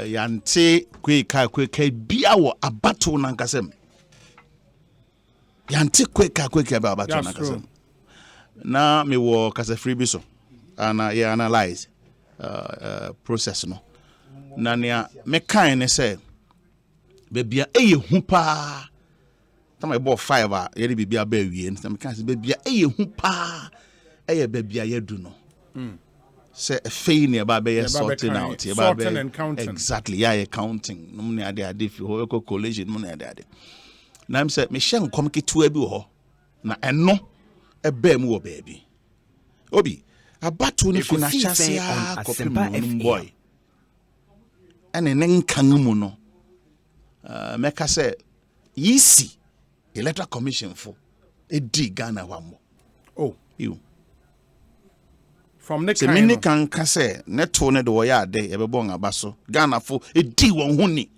yante kwe ka bia wo abato na nkasem yante kwe ka bia abato na nkasem na me wo kasa free bi so ana ye analyze process no na nea me kan ne say bebia eye hu pa tama ebo 5 a ye de bebia ba wie na me kan say bebia eye hu pa eye bebia ye du no say fei ne ba be sorting out ye ba be exactly yeah counting no me ade fi ho ko college no me ade na me say me hye nkom ketua bi ho na eno e ba mu wo baabi obi abato ni fi na hyase a kopem boy ene nkan mu no meka say yisi electoral commission for edi Ghana wamo you from next se mini kan ka say neto ne de wo ya ade ye bebo ngaba so Ghana fo edi won ho ni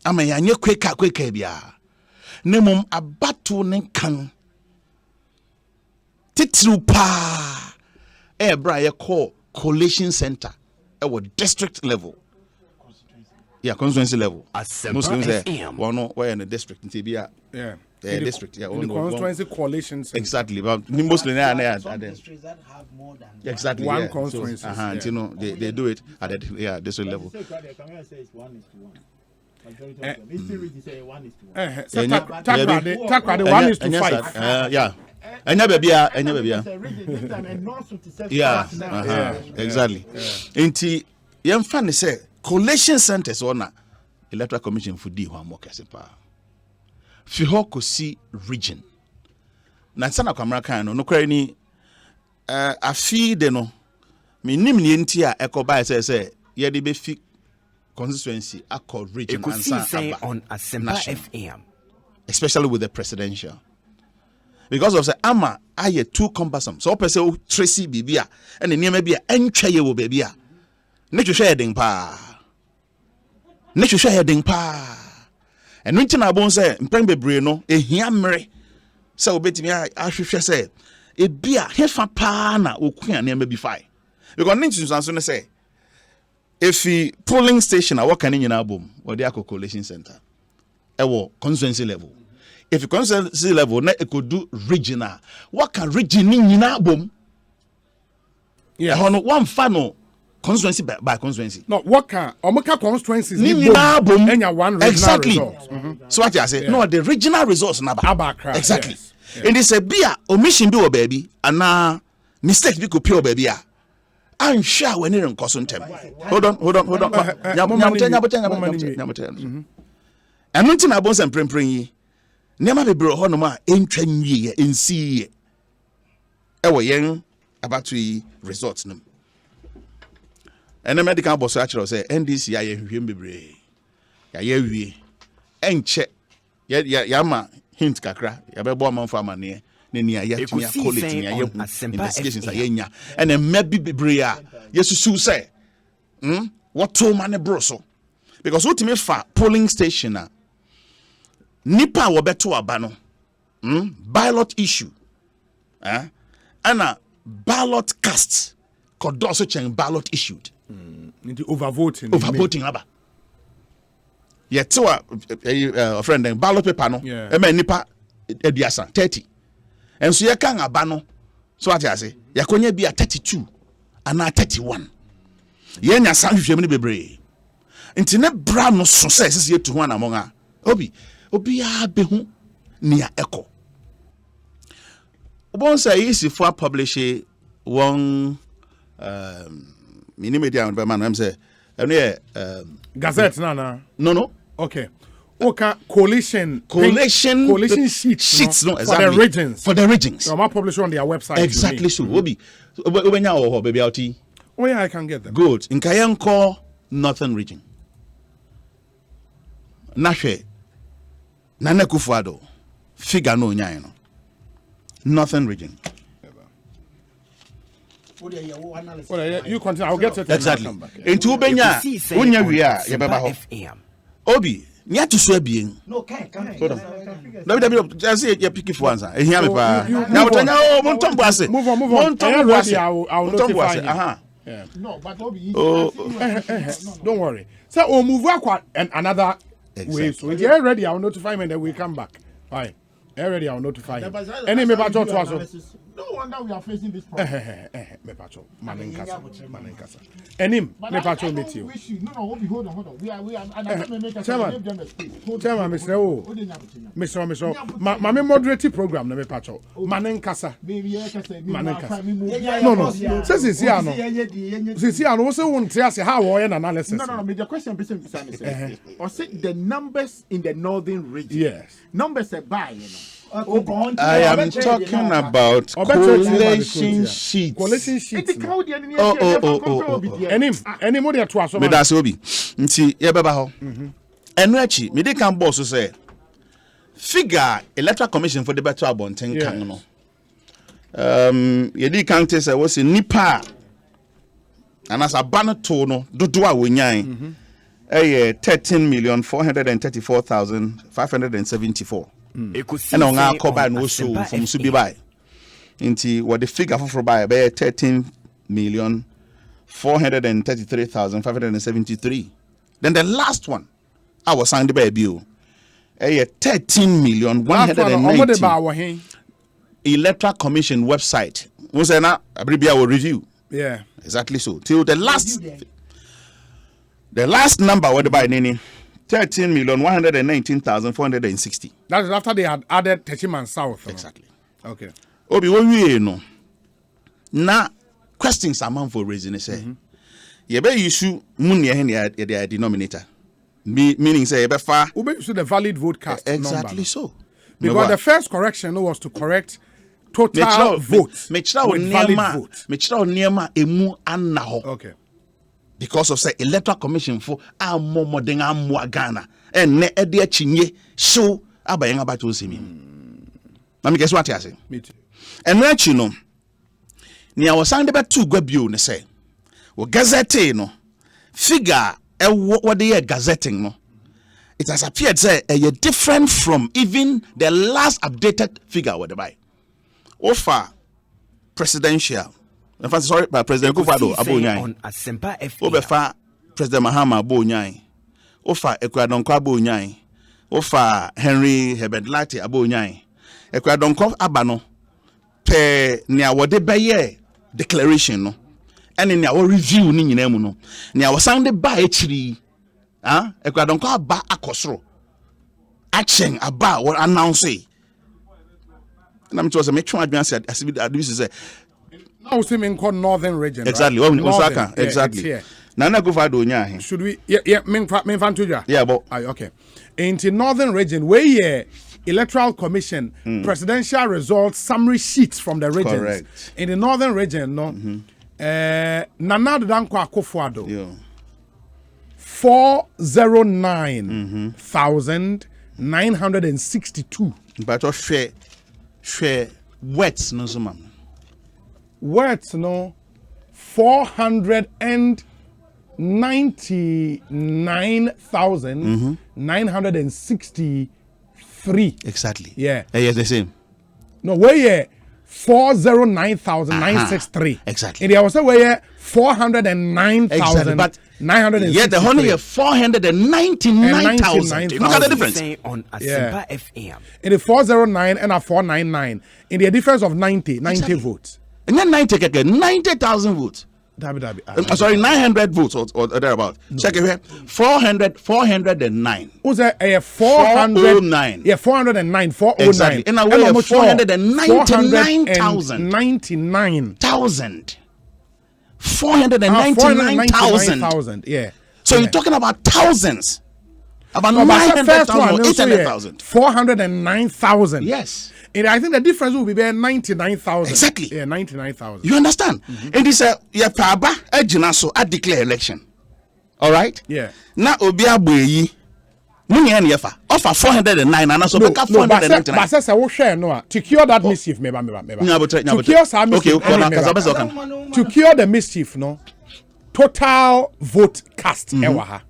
ama ya nye kweka bia ne mum abato ne kan titru pa bra ye call collation center district level. Yeah, constituency level. Muslims there. One where in the district in Tibia. Yeah. District. Yeah, in the constituency coalition. Exactly. But Muslims there some districts that have more than exactly one constituency. So, you know, they do it at the district level. Takrade 1:5. Yeah. Enya bebia. Yeah. Exactly. Enti yemfa ne say collation centers ona electoral commission for di ho amokese pa. Fi ho kosi region. Na sana kwamra kan no kwari ni afi de no me nim ne enti a ekoba say ye de be fi constituency accord region and on Asempa FM, especially with the presidential. Because of say ama aye too cumbersome. So person Tracy bibia and the name be entwa ye wo bibia. Ne hwehwe heading pa. And when na bon say mpran bebre no ehia mmere say obetimi ahwehwe say ebia hefa pa na okua na bi fai because ninchi so no say if the polling station what can nyina bom or the collation center constituency level if the constituency level na it could do regional what can region nyina bom one fan constituency by constituency. No, what can Omoka constituencies nyina bom enya one regional exactly result. So what I say no the regional results na ba exactly yes. And they say bia omission bi o baby and mistake bi ko pure baby a I'm sure when you're in Cosuntem. Hold on. And nothing about some prempring. Never be bro honoma entren ye in see. Ewa young about 3 results. And the medical boss actually say NDC ya hwem bebre. Ya wie. Enche. Ya hint kakra. Ya be bo man for amane. Nenia yet me call it investigations ayenya and then maybe bibria yesusu say what to man bro so because what me fa polling station na nipa wo beto aba no ballot issue and a ballot cast kodo so chen ballot issued into overvoting aba yet to a friend then ballot paper no e ma nipa eduasa 30. And so you can abano. So what I say, Yakonya be a 32 and a 31. Yenya sang Germany bebre. Intine bra no success yet to one among her. Obi a behu near echo. Once I easy for publish one mini media on man. I'm say Gazette no. Okay. Okay, coalition sheets no, exactly. For the regions. So I'm published on their website. Exactly so. Obi baby outi. Oh yeah, I can get them. Good. In Kayanko Northern region. Nahwe Nana Kufuado figure no nyai no. Northern region. Well, you continue. I'll get it. Exactly. Into Ubenya unya wi a ye beba ho. Obi nya to so abien. No, can. Hold on. Just say you pick it for answer. Ehia me pa. Na wotanya o montombo ase. Move on. Montombo ase. I'll notify you. Yeah. No, but Obi. Don't worry. So we'll move another way. So if you're ready, I'll notify me and then we come back. All right. Ready, I'll notify you. Any me bacho to us. No wonder we are facing this problem. Me bacho. Manenkasa. Any me bacho meet you. No, hold on. We are and I make a Chairman, Mr. O. Mr. My moderate program me bacho. Manenkasa. No. Since here no say won't say how we an analysis. No. The question or say the numbers in the northern region. Yes. Numbers are by, you know. I am talking about coalition sheets. Coalition sheets. Any more to us. Me that's obi. Nti ye beba ho. Enu achi me dey kan boss say figure electoral commission for the better abonten kan no. Ye dey kan te say was nipa anas abano to no dodo a wonyan. 13,434,574. And on our combine also from Subi by. Into what the figure for by 13,433,573. Then the last one, I was signed by bill. 13,190,000. Electoral Commission website. Was an abbreviate review. Yeah, exactly so. Till the last. The last number what by Nini 13,119,460. That is after they had added Techiman South. Exactly. Okay. Obi we no. Na questions amount for raising say. You be issue money here the denominator. Meaning say you be far. We issue the valid vote cast exactly number. So. Because the first correction was to correct total votes. With valid vote. Niema emu anna. Okay. Because of say electoral commission for more than Ghana and ne ede chinye show abayen about to semi. Na me guess what I say. Me too. And right you know, ni I was sound about two gwabio ne say. Wo gazette no figure what they gazetting no. It has appeared say a different from even the last updated figure what they buy. Offer presidential. Sorry, by President Kufado Abonyai. On Asempa FM. Obefa President Mahama Abonyai. Ofa Ekwadonko Abonyai. Ofa Henry Hebedlati Abonyai. Ekwadonko Abano. Pe nia wode beye declaration no. Ene nia wo review ni nyina mu no. Nia wo sound ba echiri. Ah, Ekwadonko aba akosoro. Action aba what announce. And I'm just make sure advance as this is now see me called northern region. Exactly. Right? Osaka. Exactly. Nana go for donya. Should we? Yeah. Me fan tuja. Yeah, but okay. Into northern region where electoral commission presidential results summary sheets from the regions. Correct. In the northern region, no. Nana Dankwa Akufo-Addo. 409,962. But share wets no so man. Words no 499,963. Exactly. Yeah. Yes, the same. No, where 409,963. Exactly. And there was a way 409,960. Yeah, the honey 499,000. Look at the difference. On Asempa FM. In the 409 and a 499. In the difference of 90 Exactly. votes. And then 90,000 votes. Sorry, 900 votes or thereabout. No. Check it here. 409. Who's that? 409. Yeah, 409. 409. Exactly. In a way, 499,000. 499,000. 499,000. Yeah. So you're talking about thousands. About 900,000 or 800,000. 409,000. Yes. And I think the difference will be there 99,000. Exactly. Yeah, 99,000. You understand? And this yeah, Paba Ejinaso I declare election. All right? Yeah. Now Obia Boyi Muni and Yefa offer 409 and also 499. But says I will share no to cure that mischief, to cure some mischief. To cure the mischief, no total vote cast ewaha.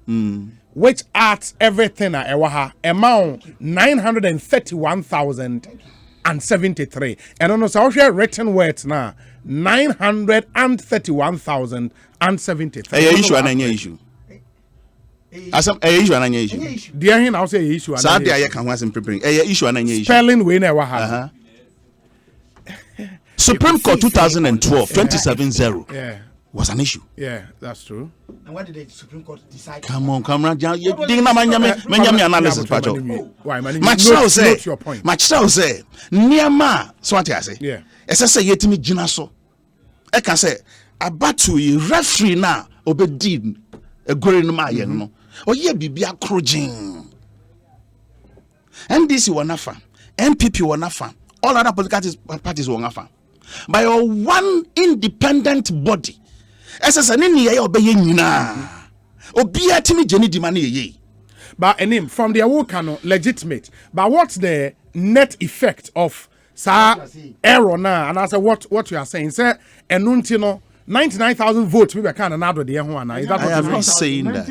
Which adds everything at ewaha amount 931,073. And on the social written words now 931,073. Issue and issue. As a issue and issue. Dear him, I'll say issue. Saturday I can was preparing issue and issue. Spelling we never have. Supreme Court 2012 270 was an issue. Yeah, that's true. And what did the Supreme Court decide? Come on, you ding na manyame analysis pacho. Why man? Note your point. Machao say niema so what I say. Yeah. Ese say yetimi gina so. E can say abatu yi referee na obedi egore no ma ye no. Oye bibia krojin. NDC wanafa, NPP wanafa, all other political parties wanafa. By one independent body. But from the Awokano, legitimate. But what's the net effect of error now? And I said, what you are saying, sir, and 99,000 votes we kind of not the one. I am not saying that.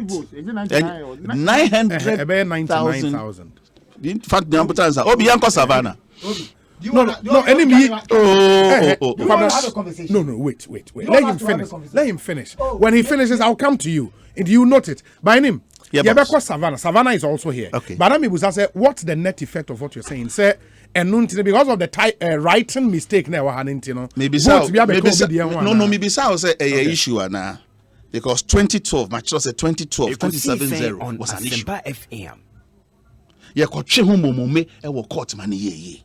99,000. In fact, the ambulance are Obianco Savannah. No, enemy. No, wait. Let him finish. When he finishes, I'll come to you. And you note it. By name. Yeah, Savannah. Savannah is also here. Okay. But I mean, say, what's the net effect of what you're saying? Say, and because of the writing mistake now, maybe so. Maybe so. Say a issue now. Because 2012, my choice said 2012, 2070 was an issue. FM. Yeah, coach Humumume, I will court money ye.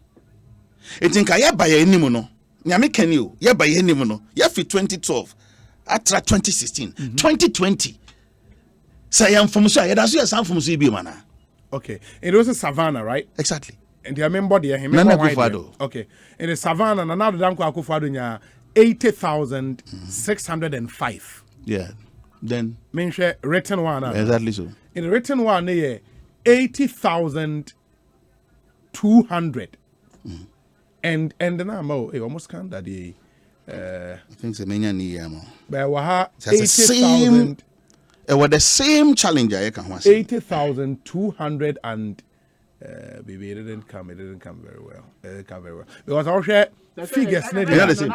It think I buy any mono. Yami can you? Yeah, by any mono. Yeah, for 2012, after 2016, 2020. Say I'm from Shire. That's your son from CB mana. Okay, it was a Savannah, right? Exactly. And you remember the him. Okay, in the Savannah, and now the Danko Akufo-Addo 80,605. Yeah. Then. Mention written one. Exactly so. In the written one, 80,200. And the number almost can't that the I think the many near but waha 80,000. It was the same challenge I can was 80,200 and baby it didn't come very well. Because I share figures Yeah, they say.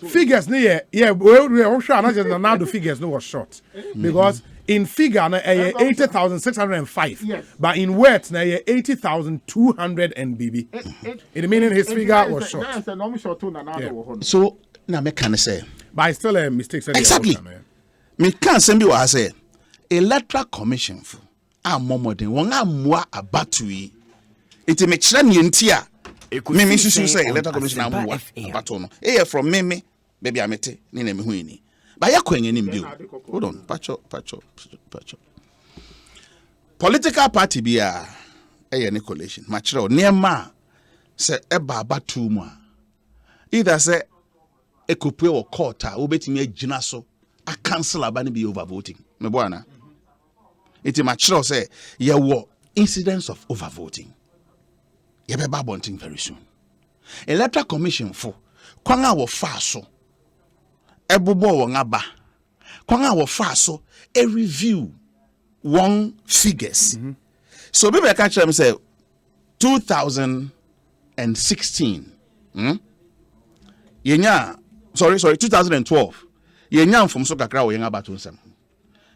figures yeah we sure not just now the figures no was short because in figure na 80,605 Yes. but in words na 80,200 and BB it meaning his figure was short So na me can say but it's still a mistake exactly. Me can send you what I say. Electoral Commission for a modern one more abatui. It make sure ni entia. Me susu say Electoral Commission a more abatono. Eh from me baby amete ni na me hu ni. Ba ya kwen ni mbio. Hold on, pacho. Political party bia ni coalition. Machiro niema say eba abatu mu a. Either say ekopue or court a obetimi agina so a cancel abani be overvoting. Me boana. It is mature say ye were incidents of overvoting. Ye be babonting very soon. Electoral Commission for kwanga wo fa so. Ebubo wo ngaba. Kwanga wo fa so a review one figures. So maybe I catch them say 2016. Yenya sorry 2012. Yenya from so kakra wo yenga bato nsem.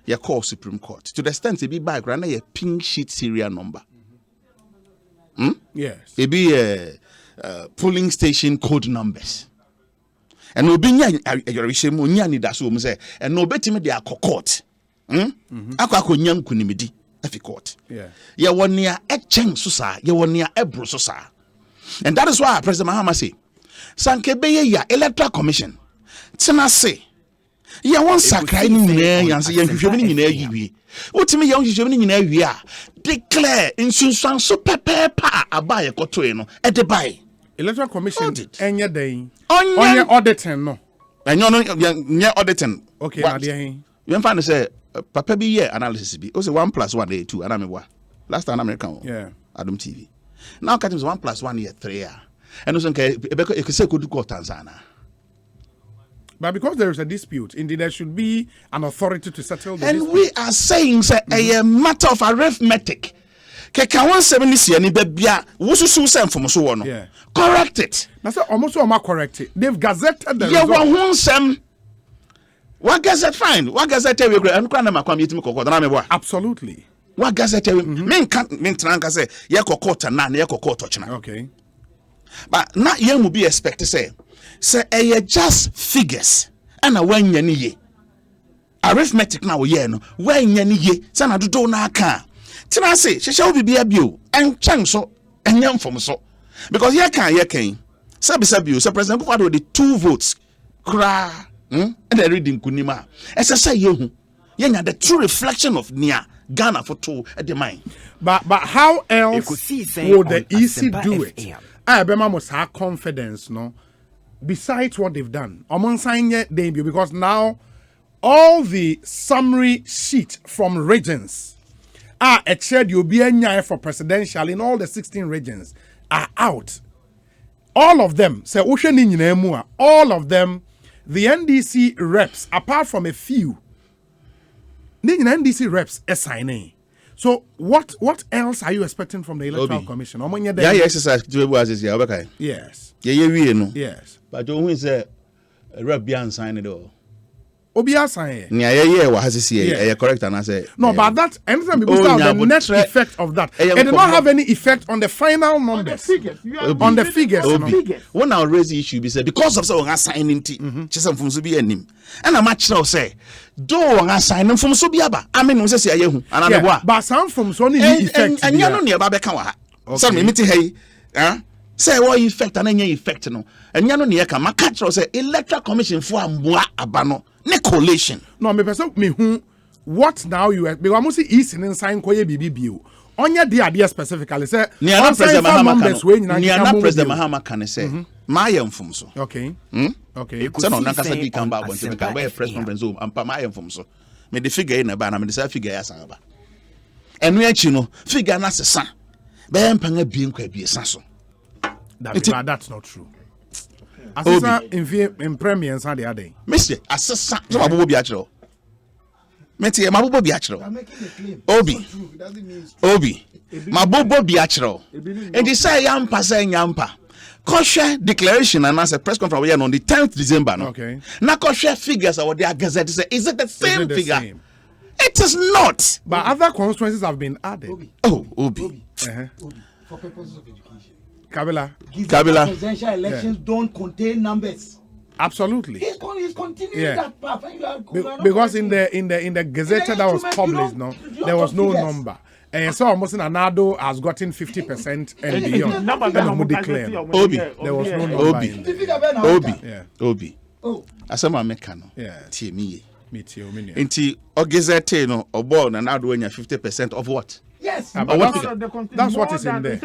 Ye call Supreme Court to the extent it be back right now a pink sheet serial number. Yes. It be polling station code numbers. And obi nya ayorishemu nya ni daso mu say and no betimi dey court. Akwa nya nkunimidi afi court. Yeah. Ye wonia e chen so sa, ye wonia e bro so sa. And that is why President Mahama say sanke beye ya Electoral Commission tina say ya won sakrai ni nyina yanse ya hwehwem ni nyina yiwie wotimi ya hwehwem ni nyina wie a declare insunsan so pepepa aba ye kotoe no e de bai Electoral Commission enye den onye auditing no enye no nye auditing okay na de hen you find say papa bi ye analysis bi o say 1 + 1 dey 2 ana me wa last time American yeah Adom TV now catch 1 + 1 ye 3 a and so nke ekose kodu ko Tanzania. But because there is a dispute, indeed, there should be an authority to settle the and dispute. we are saying say a matter of arithmetic. Keka 170 ni bebia wosusu sem from so no. Yeah. Correct it. Now say almost all correct it. They've gazetted the Yeah, result. one sem. What gazette fine? What gazette we go and kwanda makwam yetimi kokko na me boa. Absolutely. What gazette we men tranka say ye kokko na ye kokko china. Okay. But na ye mu be expect say just figures and a when ye arithmetic now ye no when ye sana dodo na aka tina say she shall be bio and chan so and yam from so because ye can sabi so president go for the 2 votes kra and the reading kunima as I say ye nya the true reflection of nia Ghana for 2 at the mind But how else Ekosiisen would the on EC Asempa do it? FM. I Bema must have confidence, no? Besides what they've done, among sign yet debut because now all the summary sheet from regions are shared you'll be a for presidential in all the 16 regions are out. All of them say all of them, the NDC reps, apart from a few, the NDC reps are signing. So what else are you expecting from the Electoral Commission? yeah exercise to was this year okay Yes. yeah we no Yes. but who is a rep beyond sign it all Obia sign. yeah what has this Yeah. year correct and I say No, but that anytime people say the net effect of that, it did not have any effect on the final numbers. On the figures. You know. when I raise the issue be say because of so on signing just from so be anim and I'm actually say do on signing from so be aba I mean say say yehu and I Yeah, but some from so any effect. and you know near ba ka wa so me meet hey say what effect and any effect no and you know near ka maka say Electoral Commission for amboa aba no ne collation No, me person me who what now you because I must see East in sign koye BBBO. Onya the idea specifically say Niana President Mahama Mahama can say my from so Okay. Okay. so no naka sabi kan ba on bon Asempa be press FM. conference o ampa my from so me the figure in ba na me the say figure ya san ba enu achi no figure na sesa be empanga bie nkwa bie sa so That's not true. Asisa in premiers and the other. Mister asesa so mabobo bi akiro meti e mabobo bi akiro obi mabobo bi akiro e dey say yampa say nyampa kosher declaration and as a press conference we on the 10th December no. Okay. Na kosher figures are their gazette say is it the same Is it the figure? same? It is not. But other constituencies have been added. Obi. For purposes of education. Kabila. Presidential elections don't contain numbers. Absolutely. He's continuing Yeah. that path. And you are Because in the Gazette that was published, no, there was no number. And so almost in Anado has gotten 50% and beyond. And declare. Obi. There was no number. in there. Obi. Oh. Asema meka no. Yeah. Tie me. Me too, me. Nti Gazette no obo na Anado anya 50% of what? Yes. But what that's what is in there.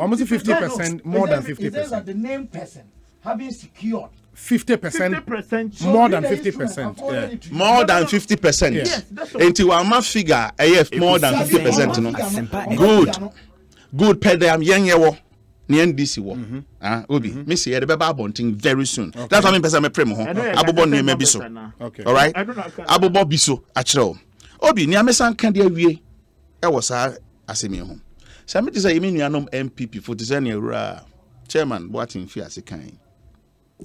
Almost 50%, more than It says that 50%. the named person having secured 50%, more than 50%. Yeah. More than 50%. Yes, Nti wa ma figure more than 50% no. Good pede am yenye wo. Ni NDC wo. Obi, me say e be ba abonting very soon. That's why me person me pray mo ho. Abobo ne me bi so. Okay. All right? Abobo bi so a kire Obi, ni amesan kan de awie. E wo sa asemi ho. Say me say yemi nuanom MPP for say na ewura chairman Boatin fi ase kan.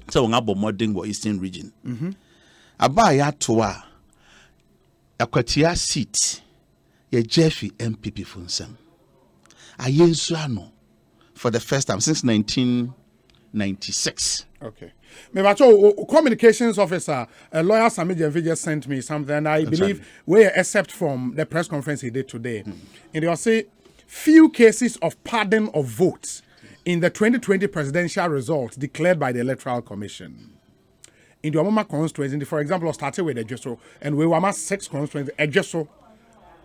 So nga bo modern wo Eastern region. Aba ya to a akwatia seat ye Jeffy MPP for nsem. Ayensu ano for the first time since 1996. Okay. Maybe communications officer, a lawyer Sami Jenvi just sent me something, and I believe we except from the press conference he did today. And they will say few cases of pardon of votes in the 2020 presidential results declared by the Electoral Commission. In the Omama constituency, for example, started with Ejeso, and we were 6 constituencies. Ejeso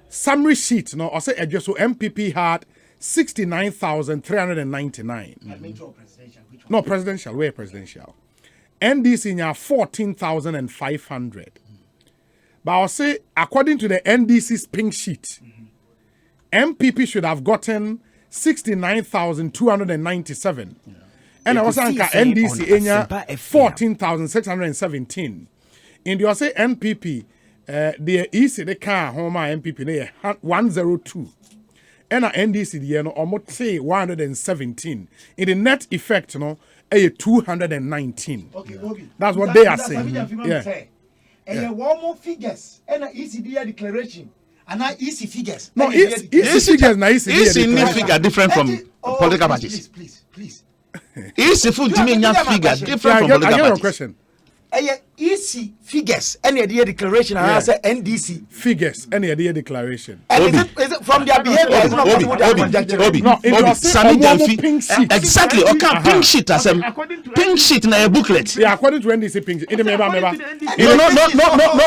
summary sheet, no, I say Ejeso MPP had 69,399. No, presidential. Where presidential? NDC now 14,500. But I'll say, according to the NDC's pink sheet, MPP should have gotten 69,297. And I was saying NDC enya 14,617. In the say NPP, the EC the car home MPP ne 102. And NDC the no almost say 117. In the net effect, no, 219. Okay, Obi. That's what they are saying. Yeah. And one more figures and an ECD declaration. And now EC figures. No, EC figures na EC figure different from political parties. Please. EC food to me figure different from political parties. I get your parties. question. EC figures any idea declaration and I say NDC figures any idea declaration. And is it from their behavior? It's not Obi, Sami Jamfi. Exactly. Okay, pink sheet as a pink sheet in a booklet. Yeah, according to NDC pink sheet.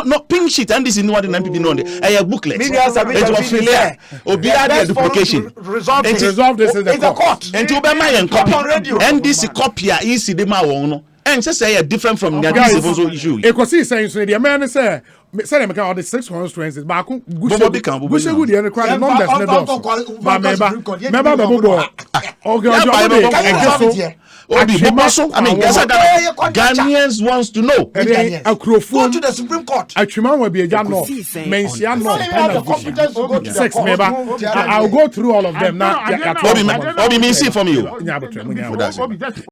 No, pink sheet and this is what the MPP know. A booklet. It was clear. Obi had the duplication. Resolve this in the court. And to be my copy. NDC copy EC the ma won. And just say different from the issue. Ekosiisen so the man say them all the 6 constituencies but Gushe good the crowd numbers ne do. But member Obi Boboso, I mean, Ghanaians wants to know. Go to the Supreme Court. Atwima will be a jam no. 6 member. I'll go through all of them now. Obi, me see from you.